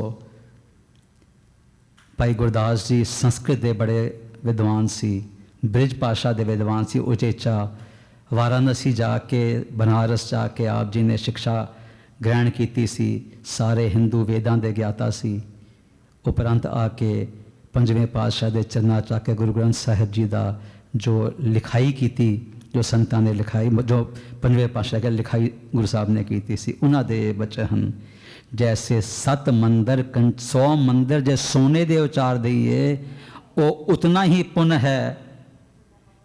ਭਾਈ ਗੁਰਦਾਸ ਜੀ ਸੰਸਕ੍ਰਿਤ ਦੇ ਬੜੇ ਵਿਦਵਾਨ ਸੀ, ਬ੍ਰਿਜ ਭਾਸ਼ਾ ਦੇ ਵਿਦਵਾਨ ਸੀ। ਉਚੇਚਾ ਵਾਰਾਣਸੀ ਜਾ ਕੇ, ਬਨਾਰਸ ਜਾ ਕੇ ਆਪ ਜੀ ਨੇ ਸਿੱਖਿਆ ਗ੍ਰਹਿਣ ਕੀਤੀ ਸੀ। ਸਾਰੇ ਹਿੰਦੂ ਵੇਦਾਂ ਦੇ ਗਿਆਤਾ ਸੀ। ਉਪਰੰਤ ਆ ਕੇ 5ਵੇਂ ਪਾਤਸ਼ਾਹ ਦੇ ਚਰਨਾਂ 'ਚ ਆ ਕੇ ਗੁਰੂ ਗ੍ਰੰਥ ਸਾਹਿਬ ਜੀ ਦਾ ਜੋ ਲਿਖਾਈ ਕੀਤੀ, ਜੋ ਸੰਤਾਂ ਨੇ ਲਿਖਾਈ, ਜੋ 5ਵੇਂ ਪਾਤਸ਼ਾਹ ਦੀ ਲਿਖਾਈ ਗੁਰੂ ਸਾਹਿਬ ਨੇ ਕੀਤੀ ਸੀ, ਉਹਨਾਂ ਦੇ ਬੱਚੇ ਹਨ। ਜੈਸੇ 7 ਮੰਦਰ 100 ਮੰਦਰ ਜੇ ਸੋਨੇ ਦੇ ਉਚਾਰ ਦਈਏ, ਉਹ ਉਤਨਾ ਹੀ ਪੁੰਨ ਹੈ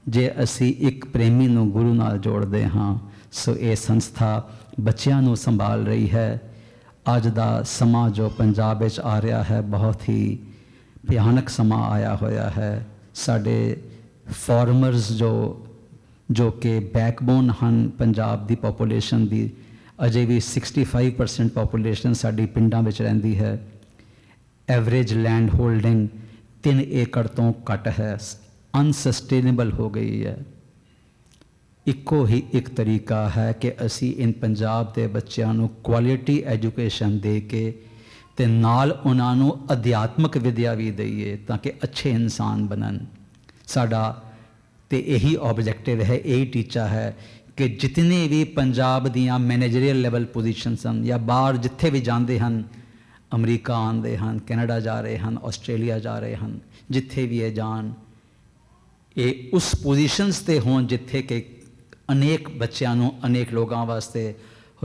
ਜੇ ਅਸੀਂ ਇੱਕ ਪ੍ਰੇਮੀ ਨੂੰ ਗੁਰੂ ਨਾਲ ਜੋੜਦੇ ਹਾਂ। ਸੋ ਇਹ ਸੰਸਥਾ ਬੱਚਿਆਂ ਨੂੰ ਸੰਭਾਲ ਰਹੀ ਹੈ। ਅੱਜ ਦਾ ਸਮਾਂ ਜੋ ਪੰਜਾਬ ਵਿੱਚ ਆ ਰਿਹਾ ਹੈ, ਬਹੁਤ ਹੀ ਭਿਆਨਕ ਸਮਾਂ ਆਇਆ ਹੋਇਆ ਹੈ। ਸਾਡੇ ਫਾਰਮਰਸ ਜੋ ਕਿ ਬੈਕਬੋਨ ਹਨ ਪੰਜਾਬ ਦੀ ਪੋਪੂਲੇਸ਼ਨ ਦੀ, ਅਜੇ ਵੀ 65% ਪੋਪੂਲੇਸ਼ਨ ਸਾਡੀ ਪਿੰਡਾਂ ਵਿੱਚ ਰਹਿੰਦੀ ਹੈ। ਐਵਰੇਜ ਲੈਂਡ ਹੋਲਡਿੰਗ 3 ਏਕੜ ਤੋਂ ਘੱਟ ਹੈ, ਅਨਸਸਟੇਨੇਬਲ ਹੋ ਗਈ ਹੈ। ਇੱਕੋ ਹੀ ਇੱਕ ਤਰੀਕਾ ਹੈ ਕਿ ਅਸੀਂ ਇਨ ਪੰਜਾਬ ਦੇ ਬੱਚਿਆਂ ਨੂੰ ਕੁਆਲਿਟੀ ਐਜੂਕੇਸ਼ਨ ਦੇ ਕੇ ਤੇ ਨਾਲ ਉਹਨਾਂ ਨੂੰ ਅਧਿਆਤਮਕ ਵਿਦਿਆ ਵੀ ਦਈਏ ਤਾਂ ਕਿ ਅੱਛੇ ਇਨਸਾਨ ਬਣਨ। ਸਾਡਾ ਤੇ ਇਹੀ ਆਬਜੈਕਟਿਵ ਹੈ, ਇਹੀ ਟੀਚਾ ਹੈ ਕਿ ਜਿਤਨੇ ਵੀ ਪੰਜਾਬ ਦੀਆਂ ਮੈਨੇਜਰੀਅਲ ਲੈਵਲ ਪੋਜੀਸ਼ਨਸ ਹਨ ਜਾਂ ਬਾਹਰ ਜਿੱਥੇ ਵੀ ਜਾਂਦੇ ਹਨ, ਅਮਰੀਕਾ ਆਉਂਦੇ ਹਨ, ਕੈਨੇਡਾ ਜਾ ਰਹੇ ਹਨ, ਆਸਟ੍ਰੇਲੀਆ ਜਾ ਰਹੇ ਹਨ, ਜਿੱਥੇ ਵੀ ਇਹ ਜਾਣ, ਇਹ ਉਸ ਪੋਜੀਸ਼ਨਸ 'ਤੇ ਹੋਣ ਜਿੱਥੇ ਕਿ ਅਨੇਕ ਬੱਚਿਆਂ ਨੂੰ, ਅਨੇਕ ਲੋਕਾਂ ਵਾਸਤੇ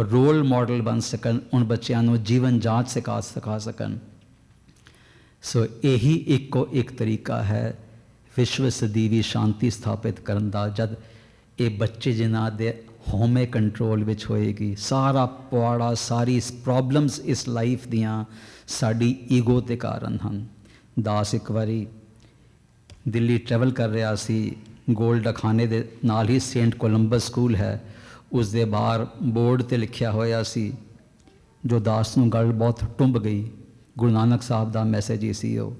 ਰੋਲ ਮਾਡਲ ਬਣ ਸਕਣ, ਉਨ ਬੱਚਿਆਂ ਨੂੰ ਜੀਵਨ ਜਾਂਚ ਸਿਖਾ ਸਕਣ। ਸੋ ਇਹੀ ਇੱਕੋ ਇੱਕ ਤਰੀਕਾ ਹੈ ਵਿਸ਼ਵ ਸਦੀਵੀ ਸ਼ਾਂਤੀ ਸਥਾਪਿਤ ਕਰਨ ਦਾ। ਜਦ ਇਹ ਬੱਚੇ ਜਿਨ੍ਹਾਂ ਦੇ ਹਉਮੈ ਕੰਟਰੋਲ ਵਿੱਚ ਹੋਏਗੀ, ਸਾਰਾ ਪੁਆੜਾ, ਸਾਰੀ ਪ੍ਰੋਬਲਮਸ ਇਸ ਲਾਈਫ ਦੀਆਂ ਸਾਡੀ ਈਗੋ ਦੇ ਕਾਰਨ ਹਨ। ਦਾਸ ਇੱਕ ਵਾਰੀ ਦਿੱਲੀ ਟਰੈਵਲ ਕਰ ਰਿਹਾ ਸੀ, ਗੋਲਡ ਅਖਾਨੇ ਦੇ ਨਾਲ ਹੀ ਸੇਂਟ ਕੋਲੰਬਸ ਸਕੂਲ ਹੈ, ਉਸ ਦੇ ਬਾਹਰ ਬੋਰਡ 'ਤੇ ਲਿਖਿਆ ਹੋਇਆ ਸੀ, ਜੋ ਦਾਸ ਨੂੰ ਗੱਲ ਬਹੁਤ ਟੁੰਬ ਗਈ। ਗੁਰੂ ਨਾਨਕ ਸਾਹਿਬ ਦਾ ਮੈਸੇਜ ਹੀ ਸੀ ਉਹ,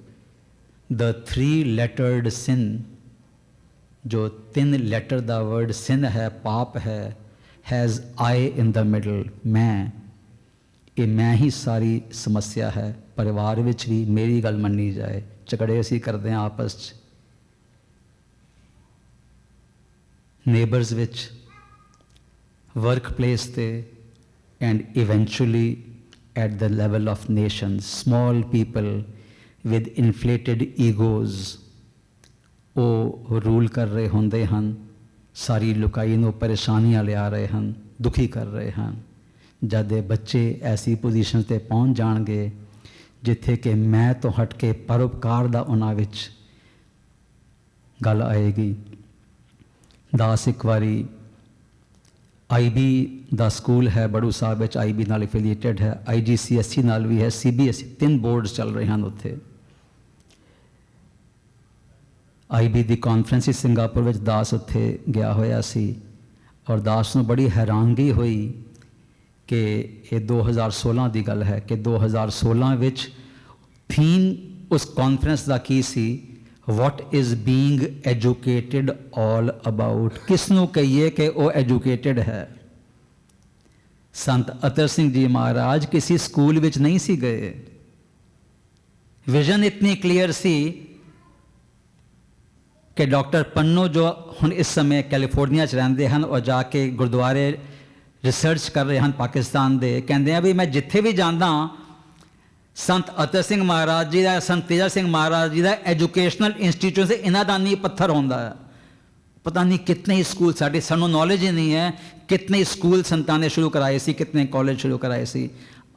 ਦ 3 ਲੈਟਰਡ ਸਿਨ, ਜੋ 3 ਲੈਟਰ ਦਾ ਵਰਡ ਸਿਨ ਹੈ, ਪਾਪ ਹੈ, has I in the middle, ਮੈਂ। ਇਹ ਮੈਂ ਹੀ ਸਾਰੀ ਸਮੱਸਿਆ ਹੈ। ਪਰਿਵਾਰ ਵਿੱਚ ਵੀ ਮੇਰੀ ਗੱਲ ਮੰਨੀ ਜਾਏ, ਝਗੜੇ ਅਸੀਂ ਕਰਦੇ ਹਾਂ ਆਪਸ 'ਚ, ਨੇਬਰਸ ਵਿੱਚ, ਵਰਕ ਪਲੇਸ 'ਤੇ, and eventually at the level of nations. Small people with inflated egos, ਉਹ ਰੂਲ ਕਰ ਰਹੇ ਹੁੰਦੇ ਹਨ, ਸਾਰੀ ਲੁਕਾਈ ਨੂੰ ਪਰੇਸ਼ਾਨੀਆਂ ਲਿਆ ਰਹੇ ਹਨ, ਦੁਖੀ ਕਰ ਰਹੇ ਹਨ। ਜਦ ਇਹ ਬੱਚੇ ਐਸੀ ਪੋਜੀਸ਼ਨ 'ਤੇ ਪਹੁੰਚ ਜਾਣਗੇ ਜਿੱਥੇ ਕਿ ਮੈਂ ਤੋਂ ਹਟ ਕੇ ਪਰਉਪਕਾਰ ਦਾ ਉਹਨਾਂ ਵਿੱਚ ਗੱਲ ਆਏਗੀ। ਦਾਸ ਇੱਕ ਵਾਰੀ IB ਦਾ ਸਕੂਲ ਹੈ ਬੜੂ ਸਾਹਿਬ ਵਿੱਚ, IB ਨਾਲ ਐਫੀਲੀਏਟਡ ਹੈ, IGCSE ਨਾਲ ਵੀ ਹੈ, CBSE, 3 ਬੋਰਡਸ ਚੱਲ ਰਹੇ ਹਨ ਉੱਥੇ। IB ਦੀ ਕਾਨਫਰੰਸ ਸੀ ਸਿੰਗਾਪੁਰ ਵਿੱਚ, ਦਾਸ ਉੱਥੇ ਗਿਆ ਹੋਇਆ ਸੀ ਔਰ ਦਾਸ ਨੂੰ ਬੜੀ ਹੈਰਾਨਗੀ ਹੋਈ ਕਿ ਇਹ 2016 ਦੀ ਗੱਲ ਹੈ ਕਿ 2016 ਵਿੱਚ ਥੀਮ ਉਸ conference the Ki C, what is being educated all about. ਕਿਸ ਨੂੰ ਕਹੀਏ ਕਿ ਉਹ ਐਜੂਕੇਟਿਡ ਹੈ। ਸੰਤ ਅਤਰ ਸਿੰਘ ਜੀ ਮਹਾਰਾਜ ਕਿਸੇ ਸਕੂਲ ਵਿੱਚ ਨਹੀਂ ਸੀ ਗਏ, ਵਿਜ਼ਨ ਇਤਨੀ ਕਲੀਅਰ ਸੀ ਕਿ ਡਾਕਟਰ ਪੰਨੂ ਜੋ ਹੁਣ ਇਸ ਸਮੇਂ ਕੈਲੀਫੋਰਨੀਆ 'ਚ ਰਹਿੰਦੇ ਹਨ ਔਰ ਜਾ ਕੇ ਗੁਰਦੁਆਰੇ ਰਿਸਰਚ ਕਰ ਰਹੇ ਹਨ ਪਾਕਿਸਤਾਨ ਦੇ, ਕਹਿੰਦੇ ਆ ਵੀ ਮੈਂ ਜਿੱਥੇ ਵੀ ਜਾਂਦਾ ਸੰਤ ਅਤਰ ਸਿੰਘ ਮਹਾਰਾਜ ਜੀ ਦਾ, ਸੰਤ ਤੇਜਾ ਸਿੰਘ ਮਹਾਰਾਜ ਜੀ ਦਾ ਐਜੂਕੇਸ਼ਨਲ ਇੰਸਟੀਟਿਊਟ ਇਹਨਾਂ ਦਾ ਨੀਂਹ ਪੱਥਰ ਹੁੰਦਾ ਹੈ। ਪਤਾ ਨਹੀਂ ਕਿਤਨੇ ਹੀ ਸਕੂਲ ਸਾਡੇ, ਸਾਨੂੰ ਨੌਲੇਜ ਹੀ ਨਹੀਂ ਹੈ ਕਿਤਨੇ ਸਕੂਲ ਸੰਤਾਂ ਨੇ ਸ਼ੁਰੂ ਕਰਾਏ ਸੀ, ਕਿਤਨੇ ਕਾਲਜ ਸ਼ੁਰੂ ਕਰਾਏ ਸੀ।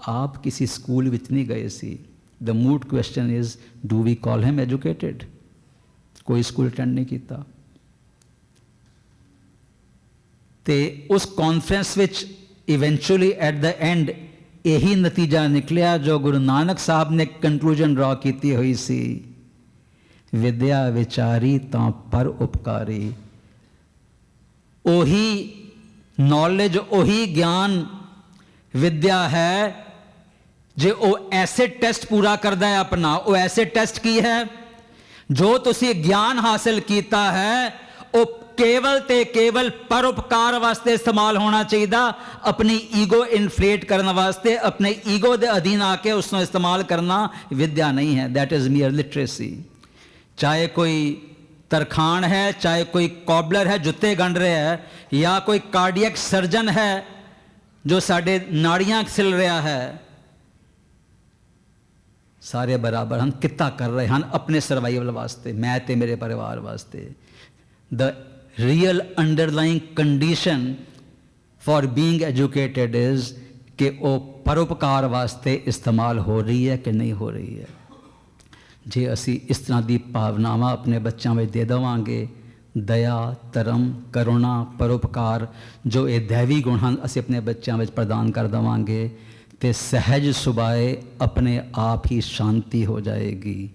ਆਪ ਕਿਸੇ ਸਕੂਲ ਵਿੱਚ ਨਹੀਂ ਗਏ ਸੀ। The mood question is, do we call him educated? ਕੋਈ ਸਕੂਲ ਅਟੈਂਡ ਨਹੀਂ ਕੀਤਾ। ਤੇ ਉਸ ਕਾਨਫਰੰਸ ਵਿੱਚ ਇਵੈਂਚੁਅਲੀ ਐਟ ਦ ਐਂਡ ਇਹੀ ਨਤੀਜਾ ਨਿਕਲਿਆ ਜੋ ਗੁਰੂ ਨਾਨਕ ਸਾਹਿਬ ਨੇ ਕੰਕਲੂਜਨ ਡਰਾ ਕੀਤੀ ਹੋਈ ਸੀ, ਵਿਦਿਆ ਵਿਚਾਰੀ ਤਾਂ ਪਰ ਉਪਕਾਰੀ। ਉਹੀ ਨੌਲੇਜ, ਉਹੀ ਗਿਆਨ ਵਿਦਿਆ ਹੈ ਜੇ ਉਹ ਐਸਿਡ ਟੈਸਟ ਪੂਰਾ ਕਰਦਾ ਹੈ ਆਪਣਾ। ਉਹ ਐਸਿਡ ਟੈਸਟ ਕੀ ਹੈ? ਜੋ ਤੁਸੀਂ ਗਿਆਨ ਹਾਸਿਲ ਕੀਤਾ ਹੈ ਉਹ ਕੇਵਲ ਤੇ ਕੇਵਲ ਪਰਉਪਕਾਰ ਵਾਸਤੇ ਇਸਤੇਮਾਲ ਹੋਣਾ ਚਾਹੀਦਾ। ਆਪਣੀ ਈਗੋ ਇਨਫਲੇਟ ਕਰਨ ਵਾਸਤੇ, ਆਪਣੇ ਈਗੋ ਦੇ ਅਧੀਨ ਆ ਕੇ ਉਸ ਨੂੰ ਇਸਤੇਮਾਲ ਕਰਨਾ ਵਿਦਿਆ ਨਹੀਂ ਹੈ। That is mere literacy. ਚਾਹੇ ਕੋਈ ਤਰਖਾਣ ਹੈ, ਚਾਹੇ ਕੋਈ ਕੌਬਲਰ ਹੈ ਜੁੱਤੇ ਗੰਢ ਰਿਹਾ ਹੈ, ਜਾਂ ਕੋਈ ਕਾਰਡੀਅਕ ਸਰਜਨ ਹੈ ਜੋ ਸਾਡੇ ਨਾੜੀਆਂ ਸਿਲ ਰਿਹਾ ਹੈ, ਸਾਰੇ ਬਰਾਬਰ ਹਨ, ਕਿੱਤਾ ਕਰ ਰਹੇ ਹਨ ਆਪਣੇ ਸਰਵਾਈਵਲ ਵਾਸਤੇ, ਮੈਂ ਤੇ ਮੇਰੇ ਪਰਿਵਾਰ ਵਾਸਤੇ। The real underlying condition for being educated is ਕਿ ਉਹ ਪਰਉਪਕਾਰ ਵਾਸਤੇ ਇਸਤੇਮਾਲ ਹੋ ਰਹੀ ਹੈ ਕਿ ਨਹੀਂ ਹੋ ਰਹੀ ਹੈ। ਜੇ ਅਸੀਂ ਇਸ ਤਰ੍ਹਾਂ ਦੀ ਭਾਵਨਾਵਾਂ ਆਪਣੇ ਬੱਚਿਆਂ ਵਿੱਚ ਦੇ ਦੇਵਾਂਗੇ, ਦਇਆ, ਧਰਮ, ਕਰੁਣਾ, ਪਰਉਪਕਾਰ, ਜੋ ਇਹ ਦੈਵੀ ਗੁਣ ਹਨ, ਅਸੀਂ ਆਪਣੇ ਬੱਚਿਆਂ ਵਿੱਚ ਪ੍ਰਦਾਨ ਕਰ ਦੇਵਾਂਗੇ ਤੇ ਸਹਿਜ ਸੁਭਾਏ ਆਪਣੇ ਆਪ ਹੀ ਸ਼ਾਂਤੀ ਹੋ ਜਾਏਗੀ।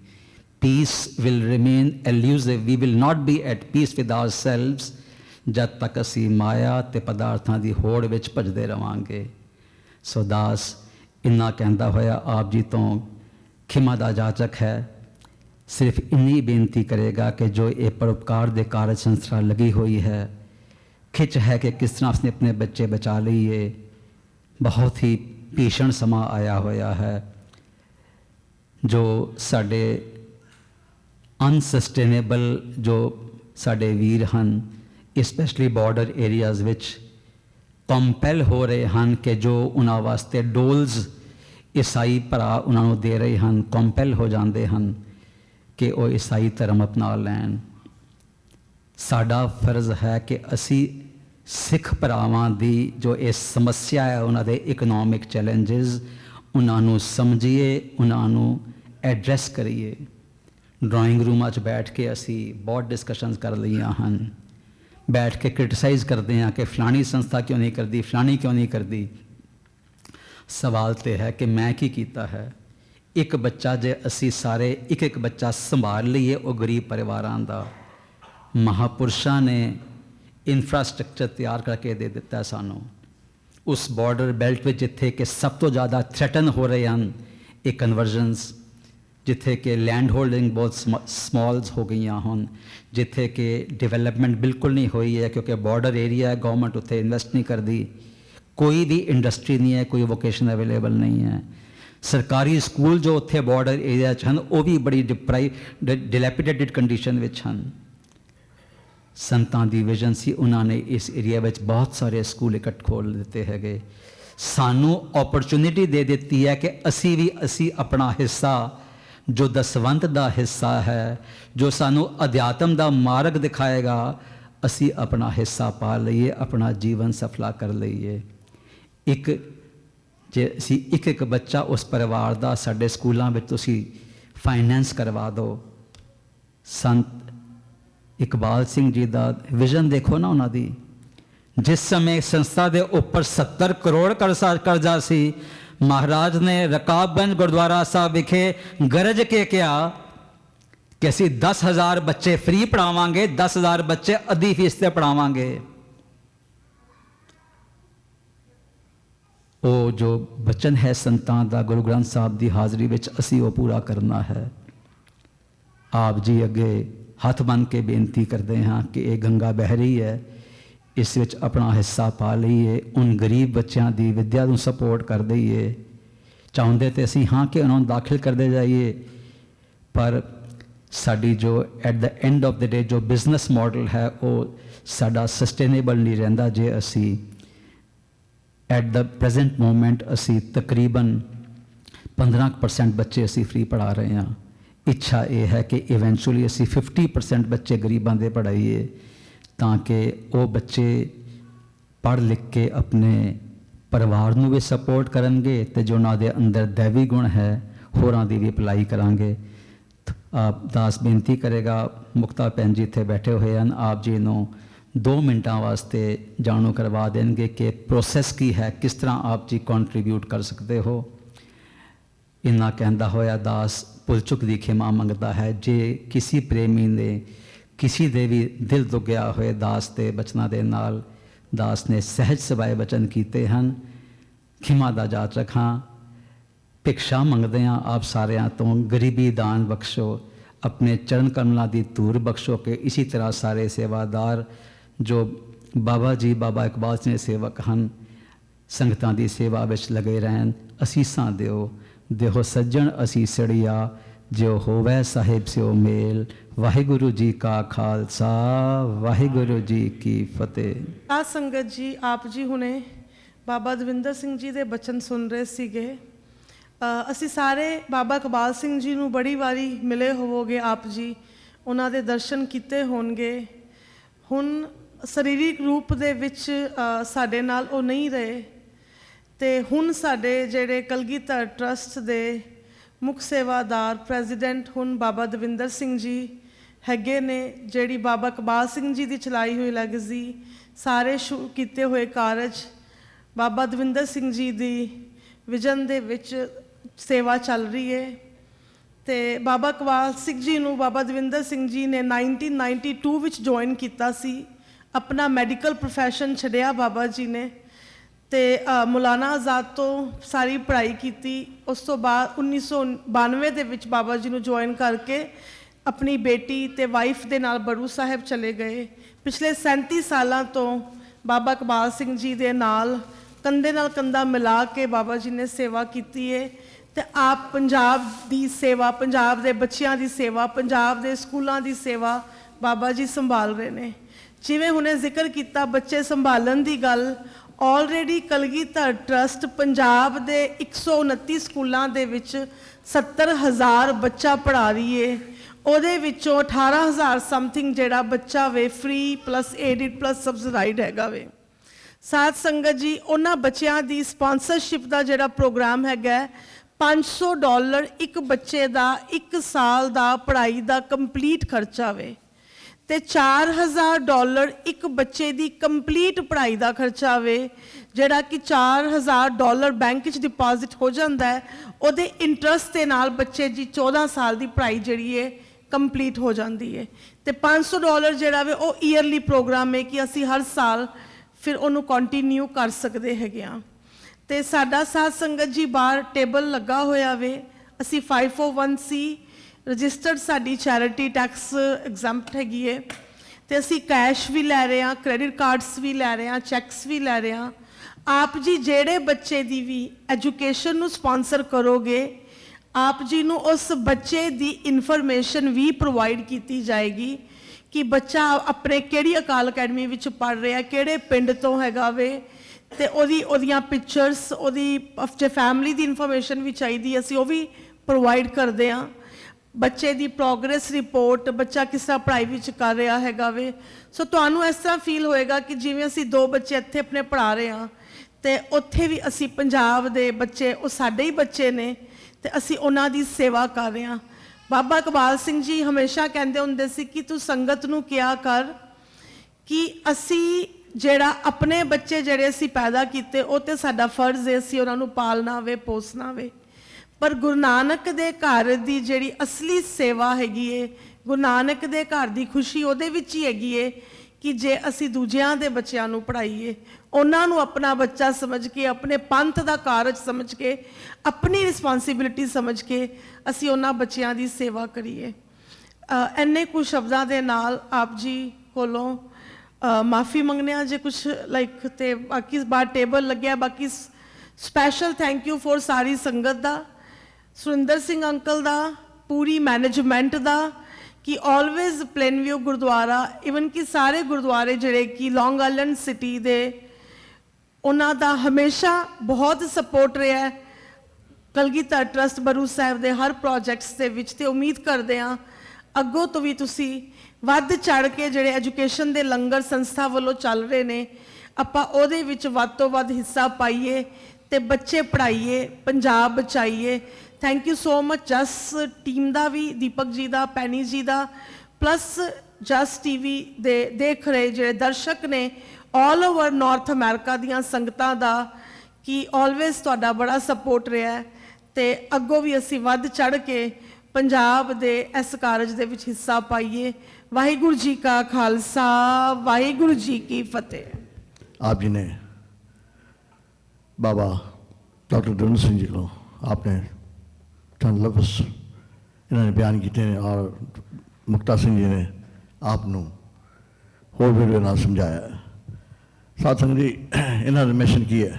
Peace will remain elusive, we will not be at peace with ourselves ਜਦ ਤੱਕ ਅਸੀਂ ਮਾਇਆ ਤੇ ਪਦਾਰਥਾਂ ਦੀ ਹੋੜ ਵਿੱਚ ਭਜਦੇ ਰਵਾਂਗੇ। ਸੋ ਦਾਸ ਇੰਨਾ ਕਹਿੰਦਾ ਹੋਇਆ ਆਪ ਜੀ ਤੋਂ ਖਿਮਾ ਦਾ ਜਾਚਕ ਹੈ सिर्फ इन्नी बेनती करेगा कि जो ये परोपकार दे कार्य संस्था लगी हुई है, खिंच है कि किस तरह उसने अपने बच्चे बचा लिए। बहुत ही भीषण समा आया होया है जो साडे अनसस्टेनेबल जो साडे वीर हैं स्पैशली बॉर्डर एरियाज़ विच कंपैल हो रहे हैं कि जो उन्होंने वास्ते डोल्स ईसाई भरा उन्होंने दे रहे हैं, कंपैल हो जाते हैं कि वो ईसाई धर्म अपना लैन। साडा फर्ज है कि असी सिख भरावां दी जो ये समस्या है, उन्होंने इकनॉमिक चैलेंजिज उन्होंने समझिए, उन्होंने एड्रैस करिए। ड्राइंग रूम च बैठ के असी बहुत डिस्कशनस कर लिया हैं, बैठ के क्रिटिसाइज़ करते हैं कि फलानी संस्था क्यों नहीं करती, फलानी क्यों नहीं करती। सवाल तो है कि मैं की कीता है। एक बच्चा जे असी सारे एक एक बच्चा संभाल लीए, वो गरीब परिवारां दा महापुरुषां ने इंफ्रास्ट्रक्चर तैयार करके दे दिता है सानू। उस बॉर्डर बेल्ट में जिथे कि सब तो ज़्यादा थ्रेटन हो रहे हैं ये कन्वर्जनस, जिथे कि लैंड होल्डिंग बहुत स्मॉल्स हो गई हों, जिथे कि डिवेलपमेंट बिल्कुल नहीं हुई है क्योंकि बॉर्डर एरिया है, गवर्नमेंट उत्थे इन्वेस्ट नहीं करती, कोई भी इंडस्ट्री नहीं है, कोई वोकेशन अवेलेबल नहीं है। सरकारी स्कूल जो उत्थे बॉर्डर एरिया हैं वो भी बड़ी डिलैपिडेटेड कंडीशन विच हैं। संतां दी विजन सी, उन्होंने इस एरिया में बहुत सारे स्कूल इकट्ठ खोल दिते है। सानू अपॉर्चुनिटी दे दी है कि असी अपना हिस्सा जो दसवंत का हिस्सा है, जो सानू अध्यात्म का मार्ग दिखाएगा, असी अपना हिस्सा पा लईए, अपना जीवन सफला कर लईए। एक जे असी एक एक बच्चा उस परिवार का साडे स्कूलों में तुसी फाइनेंस करवा दो। संत इकबाल सिंह जी का विजन देखो ना, उन्होंने जिस समय संस्था के ऊपर 70 करोड़ कर्जा सी, महाराज ने रकाबगंज गुरुद्वारा साहब विखे गरज के कहा कि असी 10,000 बच्चे फ्री पढ़ावांगे, 10,000 बच्चे अद्धी फीस से पढ़ावांगे। वो जो वचन है संतां दा गुरु ग्रंथ साहब की हाज़री में असी वो पूरा करना है। आप जी अगे हथ बन के बेनती करते हैं कि ये गंगा बह रही है, इस विच अपना हिस्सा पा लीए, उन गरीब बच्चों की विद्या को सपोर्ट कर दईए। चाहते तो असी हाँ कि उन्होंने दाखिल करते जाइए, पर साड़ी जो at the end of the day जो बिजनेस मॉडल है वो साड़ा सस्टेनेबल नहीं रहिंदा जे असी एट द प्रेजेंट मोमेंट असी तकरीबन 15% बच्चे असी फ्री पढ़ा रहे हैं। इच्छा ये है कि इवेंचुअली असी 50% बच्चे गरीबां दे पढ़ाइए, ताकि वो बच्चे पढ़ लिख के अपने परिवार नूं भी सपोर्ट करेंगे, तो जो उन्होंने अंदर दैवी गुण है होरां दी भी भलाई करांगे। आप दास बेनती करेगा, मुक्ता भैन जी इत्थे बैठे हुए हैं, आप जी नूं 2 मिनटां वास्ते जाणू करवा देंगे कि प्रोसैस की है, किस तरह आप जी कॉन्ट्रीब्यूट कर सकते हो। इन्ना कहता होया दास भुलचुक की खिमा मंगता है। जे किसी प्रेमी ने किसी दे भी दिल दुगया हुए दास के बचना दे नाल दास ने सहज सवाए वचन किए हैं। खिमा का जाच रखा, भिक्षा मंगते हैं आप सारिਆਂ तो, गरीबी दान बख्शो, अपने चरण कमलों की धूर बख्शो कि इसी तरह सारे सेवादार जो बाबा जी बाबा इकबाल सिंह सेवक हैं संगतां की सेवा में लगे रहन। असीसां दिओ देहो सज्जन असीसड़िया, जो होवै साहिब स्यो मेल। वाहिगुरु जी का खालसा, वाहिगुरु जी की फतेह। आ संगत जी, आप जी हुणे बाबा दविंदर सिंह जी के बचन सुन रहे सीगे। असी सारे बाबा इकबाल सिंह जी नूं बड़ी वारी मिले होवोगे, आप जी उन्हां दे दर्शन किते होणगे। हुण सरीरिक रूप दे विच साडे नाल वो नहीं रहे, ते हुण साडे जेड़े कलगीधर ट्रस्ट दे मुख सेवादार प्रेजिडेंट हुण बाबा दविंदर सिंह जी हैगे ने, जेड़ी बाबा इकबाल सिंह जी की चलाई हुई लैगेसी, सारे शुरू किए हुए कारज बाबा दविंदर सिंह जी की विजन दे विच सेवा चल रही है। तो बाबा इकबाल सिंह जी नूं बाबा दविंदर सिंह जी ने 1992 विच ज्वाइन किया सी। अपना मैडिकल प्रोफैशन छड्डिया बाबा जी ने, तो मौलाना आज़ाद तो सारी पढ़ाई की। उस तो बाद 1992 दे विच बाबा जी नूं ज्वाइन करके ਆਪਣੀ ਬੇਟੀ ਤੇ ਵਾਈਫ ਦੇ ਨਾਲ ਬੜੂ ਸਾਹਿਬ ਚਲੇ ਗਏ। ਪਿਛਲੇ 37 ਸਾਲਾਂ ਤੋਂ ਬਾਬਾ ਇਕਬਾਲ ਸਿੰਘ ਜੀ ਦੇ ਨਾਲ ਕੰਧੇ ਨਾਲ ਕੰਧਾ ਮਿਲਾ ਕੇ ਬਾਬਾ ਜੀ ਨੇ ਸੇਵਾ ਕੀਤੀ ਹੈ ਤੇ ਆਪ ਪੰਜਾਬ ਦੀ ਸੇਵਾ, ਪੰਜਾਬ ਦੇ ਬੱਚਿਆਂ ਦੀ ਸੇਵਾ, ਪੰਜਾਬ ਦੇ ਸਕੂਲਾਂ ਦੀ ਸੇਵਾ ਬਾਬਾ ਜੀ ਸੰਭਾਲ ਰਹੇ ਨੇ। ਜਿਵੇਂ ਹੁਣੇ ਜ਼ਿਕਰ ਕੀਤਾ ਬੱਚੇ ਸੰਭਾਲਣ ਦੀ ਗੱਲ, ਆਲਰੇਡੀ ਕਲਗੀਧਰ ਟਰਸਟ ਪੰਜਾਬ ਦੇ 129 ਸਕੂਲਾਂ ਦੇ ਵਿੱਚ 70,000 ਬੱਚਾ ਪੜ੍ਹਾ ਰਹੀ ਏ। ਉਹਦੇ ਵਿੱਚੋਂ 18,000 ਸਮਥਿੰਗ ਜਿਹੜਾ ਬੱਚਾ ਵੇ ਫ੍ਰੀ ਪਲੱਸ ਏਡਿਡ ਪਲੱਸ ਸਬਸਿਡਾਈਡ ਹੈਗਾ ਵੇ। ਸਾਧ ਸੰਗਤ ਜੀ, ਉਹਨਾਂ ਬੱਚਿਆਂ ਦੀ ਸਪਾਂਸਰਸ਼ਿਪ ਦਾ ਜਿਹੜਾ ਪ੍ਰੋਗਰਾਮ ਹੈਗਾ $500 ਇੱਕ ਬੱਚੇ ਦਾ 1 ਸਾਲ ਦਾ ਪੜ੍ਹਾਈ ਦਾ ਕੰਪਲੀਟ ਖਰਚਾ ਵੇ ਤੇ $4,000 ਇੱਕ ਬੱਚੇ ਦੀ ਕੰਪਲੀਟ ਪੜ੍ਹਾਈ ਦਾ ਖਰਚਾ ਵੇ, ਜਿਹੜਾ ਕਿ $4,000 ਬੈਂਕ 'ਚ ਡਿਪੋਜ਼ਿਟ ਹੋ ਜਾਂਦਾ ਹੈ। ਉਹਦੇ ਇੰਟਰਸਟ ਦੇ ਨਾਲ ਬੱਚੇ ਦੀ 14 ਸਾਲ ਦੀ ਪੜ੍ਹਾਈ ਜਿਹੜੀ ਹੈ ਕੰਪਲੀਟ ਹੋ ਜਾਂਦੀ ਹੈ ਤੇ $500 ਜਿਹੜਾ ਵੇ ਉਹ ਈਅਰਲੀ ਪ੍ਰੋਗਰਾਮ ਹੈ ਕਿ ਅਸੀਂ ਹਰ ਸਾਲ ਫਿਰ ਉਹਨੂੰ ਕੰਟੀਨਿਊ ਕਰ ਸਕਦੇ ਹੈਗੇ ਆ। ਤੇ ਸਾਡਾ ਸਾਧ ਸੰਗਤ ਜੀ ਬਾਹਰ ਟੇਬਲ ਲੱਗਾ ਹੋਇਆ ਵੇ। ਅਸੀਂ 501c ਰਜਿਸਟਰਡ ਸਾਡੀ ਚੈਰਿਟੀ ਟੈਕਸ ਐਗਜ਼ੈਂਪਟ ਹੈਗੀ ਹੈ ਤੇ ਅਸੀਂ ਕੈਸ਼ ਵੀ ਲੈ ਰਹੇ ਹਾਂ, ਕ੍ਰੈਡਿਟ ਕਾਰਡਸ ਵੀ ਲੈ ਰਹੇ ਹਾਂ, ਚੈੱਕਸ ਵੀ ਲੈ ਰਹੇ ਹਾਂ। ਆਪ ਜੀ ਜਿਹੜੇ ਬੱਚੇ ਦੀ ਵੀ ਐਜੂਕੇਸ਼ਨ ਨੂੰ ਸਪਾਂਸਰ ਕਰੋਗੇ, ਆਪ ਜੀ ਨੂੰ ਉਸ ਬੱਚੇ ਦੀ ਇਨਫੋਰਮੇਸ਼ਨ ਵੀ ਪ੍ਰੋਵਾਈਡ ਕੀਤੀ ਜਾਏਗੀ ਕਿ ਬੱਚਾ ਆਪਣੇ ਕਿਹੜੀ ਅਕਾਲ ਅਕੈਡਮੀ ਵਿੱਚ ਪੜ੍ਹ ਰਿਹਾ, ਕਿਹੜੇ ਪਿੰਡ ਤੋਂ ਹੈਗਾ ਵੇ ਤੇ ਉਹਦੀਆਂ ਪਿਕਚਰਸ, ਉਹਦੀ ਜੇ ਫੈਮਿਲੀ ਦੀ ਇਨਫੋਰਮੇਸ਼ਨ ਵੀ ਚਾਹੀਦੀ ਅਸੀਂ ਉਹ ਵੀ ਪ੍ਰੋਵਾਈਡ ਕਰਦੇ ਹਾਂ। ਬੱਚੇ ਦੀ ਪ੍ਰੋਗਰੈਸ ਰਿਪੋਰਟ, ਬੱਚਾ ਕਿਸ ਤਰ੍ਹਾਂ ਪੜ੍ਹਾਈ ਵਿੱਚ ਕਰ ਰਿਹਾ ਹੈਗਾ ਵੇ। ਸੋ ਤੁਹਾਨੂੰ ਇਸ ਤਰ੍ਹਾਂ ਫੀਲ ਹੋਏਗਾ ਕਿ ਜਿਵੇਂ ਅਸੀਂ 2 ਬੱਚੇ ਇੱਥੇ ਆਪਣੇ ਪੜ੍ਹਾ ਰਹੇ ਹਾਂ ਤੇ ਉੱਥੇ ਵੀ ਅਸੀਂ ਪੰਜਾਬ ਦੇ ਬੱਚੇ, ਉਹ ਸਾਡੇ ਹੀ ਬੱਚੇ ਨੇ ਤੇ ਅਸੀਂ ਉਹਨਾਂ ਦੀ ਸੇਵਾ ਕਰ ਰਹੇ ਹਾਂ। ਬਾਬਾ ਇਕਬਾਲ ਸਿੰਘ ਜੀ ਹਮੇਸ਼ਾ ਕਹਿੰਦੇ ਹੁੰਦੇ ਸੀ ਕਿ ਤੂੰ ਸੰਗਤ ਨੂੰ ਕਿਹਾ ਕਰ ਕਿ ਅਸੀਂ ਜਿਹੜਾ ਆਪਣੇ ਬੱਚੇ ਜਿਹੜੇ ਅਸੀਂ ਪੈਦਾ ਕੀਤੇ ਉਹ ਤੇ ਸਾਡਾ ਫਰਜ਼ ਹੈ, ਅਸੀਂ ਉਹਨਾਂ ਨੂੰ ਪਾਲਣਾ ਵੇ, ਪੋਸਣਾ ਵੇ। ਪਰ ਗੁਰੂ ਨਾਨਕ ਦੇ ਘਰ ਦੀ ਜਿਹੜੀ ਅਸਲੀ ਸੇਵਾ ਹੈਗੀ ਏ, ਗੁਰੂ ਨਾਨਕ ਦੇ ਘਰ ਦੀ ਖੁਸ਼ੀ ਉਹਦੇ ਵਿੱਚ ਹੀ ਹੈਗੀ ਏ ਕਿ ਜੇ ਅਸੀਂ ਦੂਜਿਆਂ ਦੇ ਬੱਚਿਆਂ ਨੂੰ ਪੜ੍ਹਾਈਏ, ਉਹਨਾਂ ਨੂੰ ਆਪਣਾ ਬੱਚਾ ਸਮਝ ਕੇ, ਆਪਣੇ ਪੰਥ ਦਾ ਕਾਰਜ ਸਮਝ ਕੇ, ਆਪਣੀ ਰਿਸਪੌਂਸਿਬਿਲਿਟੀ ਸਮਝ ਕੇ ਅਸੀਂ ਉਹਨਾਂ ਬੱਚਿਆਂ ਦੀ ਸੇਵਾ ਕਰੀਏ। ਇੰਨੇ ਕੁ ਸ਼ਬਦਾਂ ਦੇ ਨਾਲ ਆਪ ਜੀ ਕੋਲੋਂ ਮਾਫੀ ਮੰਗਨੇ ਆ ਜੇ ਕੁਛ ਲਾਈਕ, ਤੇ ਬਾਕੀ ਬਾਹਰ ਟੇਬਲ ਲੱਗਿਆ। ਬਾਕੀ ਸਪੈਸ਼ਲ ਥੈਂਕ ਯੂ ਫॉर ਸਾਰੀ ਸੰਗਤ ਦਾ, ਸੁਰਿੰਦਰ ਸਿੰਘ ਅੰਕਲ ਦਾ, ਪੂਰੀ ਮੈਨੇਜਮੈਂਟ ਦਾ ਕਿ always plain view Gurdwara, even ਕਿ ਸਾਰੇ ਗੁਰਦੁਆਰੇ ਜਿਹੜੇ ਕਿ ਲੌਂਗ ਆਈਲੈਂਡ ਸਿਟੀ ਦੇ, ਉਹਨਾਂ ਦਾ ਹਮੇਸ਼ਾ ਬਹੁਤ ਸਪੋਰਟ ਰਿਹਾ ਹੈ ਕਲਗੀਧਰ ਟਰਸਟ ਬਰੂ ਸਾਹਿਬ ਦੇ ਹਰ ਪ੍ਰੋਜੈਕਟਸ ਦੇ ਵਿੱਚ। ਤੇ ਉਮੀਦ ਕਰਦੇ ਹਾਂ ਅੱਗੋਂ ਤੋਂ ਵੀ ਤੁਸੀਂ ਵੱਧ ਚੜ੍ਹ ਕੇ ਜਿਹੜੇ ਐਜੂਕੇਸ਼ਨ ਦੇ ਲੰਗਰ ਸੰਸਥਾ ਵੱਲੋਂ ਚੱਲ ਰਹੇ ਨੇ, ਆਪਾਂ ਉਹਦੇ ਵਿੱਚ ਵੱਧ ਤੋਂ ਵੱਧ ਹਿੱਸਾ ਪਾਈਏ ਤੇ ਬੱਚੇ ਪੜ੍ਹਾਈਏ, ਪੰਜਾਬ ਬਚਾਈਏ। Thank you so much Jas team ਦਾ ਵੀ, ਦੀਪਕ ਜੀ ਦਾ, ਪੈਨੀ ਜੀ ਦਾ, ਪਲੱਸ ਜਸ ਟੀਵੀ ਦੇ ਦੇਖ ਰਹੇ ਜਿਹੜੇ ਦਰਸ਼ਕ ਨੇ ਆਲ ਓਵਰ ਨਾਰਥ ਅਮਰੀਕਾ ਦੀਆਂ ਸੰਗਤਾਂ ਦਾ ਕਿ ਆਲਵੇਜ਼ ਤੁਹਾਡਾ ਬੜਾ ਸਪੋਰਟ ਰਿਹਾ ਹੈ ਤੇ ਅੱਗੋਂ ਵੀ ਅਸੀਂ ਵੱਧ ਚੜ੍ਹ ਕੇ ਪੰਜਾਬ ਦੇ ਇਸ ਕਾਰਜ ਦੇ ਵਿੱਚ ਹਿੱਸਾ ਪਾਈਏ। ਵਾਹਿਗੁਰੂ ਜੀ ਕਾ ਖਾਲਸਾ, ਵਾਹਿਗੁਰੂ ਜੀ ਕੀ ਫਤਿਹ। आप जी ने बाबा डॉक्टर दविंदर सिंह जी को आपने चंद लफ्ज़ इन्होंने बयान किए हैं और मुक्ता सिंह जी ने आपनों होर वीडियो नाल समझाया है। साथ संगत जी इन्होंने मिशन की है,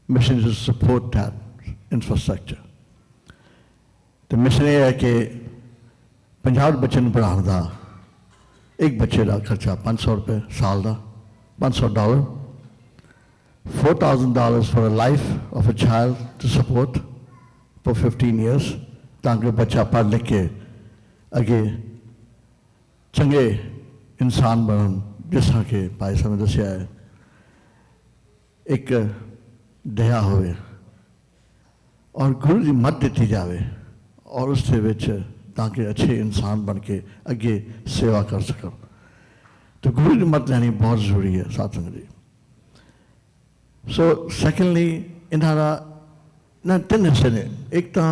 mission is support that infrastructure. तो मिशन ये है कि पंजाब बच्चे पढ़ाने का एक बच्चे का खर्चा ₹500 साल का, $500, $4,000 for a life of a child to support for 15 years, ताकि बच्चा पढ़ लिख के अगे चंगे इंसान बनन। जिस तरह के भाई साहब ने दसिया है, एक दया होवे और गुरु की मत दी जाए और उसके विच ताकि अच्छे इंसान बन के अगे सेवा कर सको। तो गुरु की मत लेनी बहुत ज़रूरी है साथ संगत जी। सो सैकेंडली इन्हारा ना 3 हिस्से ने। एक तो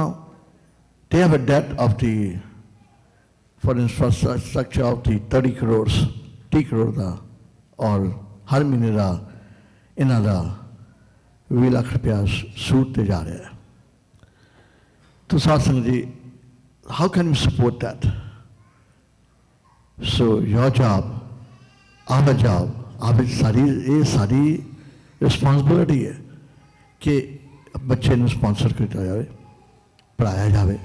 they have a debt of the for infrastructure of the 30 crores 30 crore ਦਾ और हर महीने ਦਾ ਇਹਨਾਂ ਦਾ 20 ਲੱਖ ਰੁਪਇਆ ਸੂਦ ਤੇ ਜਾ ਰਿਹਾ ਹੈ। तो साथ संगत जी, how can we support that? So your job, our job, आप सारी ये सारी रिस्पॉन्सिबिलिटी है कि बच्चे ਨੂੰ स्पॉन्सर किया जाए, पढ़ाया जाए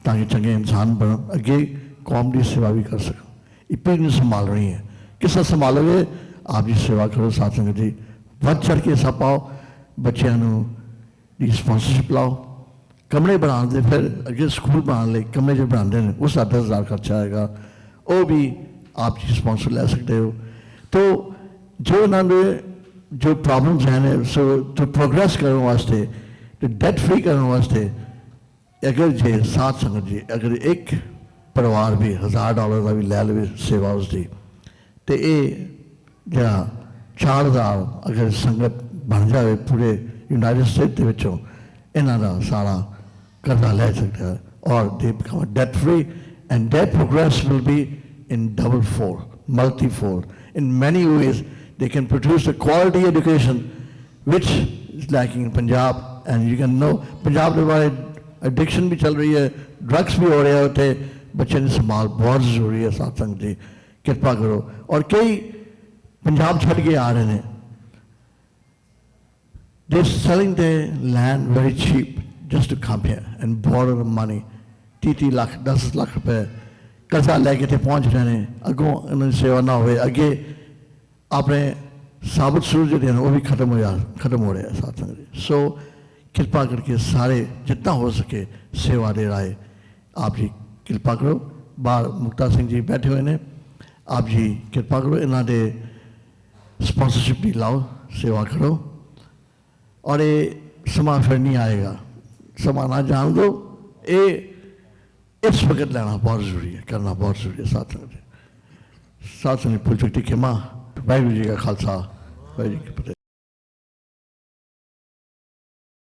ताकि चंगे इंसान बन अगे कौम की सेवा भी कर सकन। ये पीढ़ी ने संभालनी है, किस तरह संभालोगे? आप जी सेवा करो साथ संगत जी, बढ़ चढ़ के हिस्सा पाओ, बच्चों की स्पॉन्सरशिप लाओ, कमरे बना दे, फिर अगे स्कूल बनाने लिए कमरे जो बनाते हैं उस 10,000 खर्चा आएगा, वो भी आप जी स्पॉन्सर ले सकते हो। तो जो इन्होंने जो प्रॉब्लम्स हैं सो तो प्रोग्रेस करने वास्ते, तो डेट फ्री करने वास्ते अगर जे साथ संगत जी अगर एक परिवार भी $1,000 का भी लै ले सेवा उसकी, तो ये जरा 4,000 अगर संगत बन जाए पूरे यूनाइटेड स्टेट के विचों इन्हों का सारा कर्जा ले सकता है और they become debt free and debt progress will be in double fold, multi-fold. In many ways, they can produce a quality education which is lacking in Punjab. And you can know, Punjab के बारे addiction भी चल रही है, drugs भी हो रहे होते, बच्चे ने संभाल बहुत ज़रूरी है। साथ संग जी कृपा करो। और कई पंजाब छड़ के आ रहे हैं, they're selling their land very cheap just to come here and borrow the money, 30 lakh 10 lakh रुपए कर्जा लैके थे पहुँच रहे हैं, अगों इन्होंने सेवा ना हो अगे अपने साबित सूरज जो वो भी खत्म हो रहे हैं साथ संगत। सो कृपा करके सारे जितना हो सके सेवा दे रहा है, आप जी कृपा करो। बाहर मुक्ता सिंह जी बैठे हुए ने, आप जी कृपा करो इन्हों दे स्पॉन्सरशिप भी लाओ, सेवा करो। और ये समा फिर नहीं आएगा, समा ना जान दो, ये इस वक्त लेना बहुत ज़रूरी है, करना बहुत ज़रूरी है। साथ संगत पूछ सकती कि माँ वाहिगुरू जी का खालसा वाहिगुरू जी की फतेह।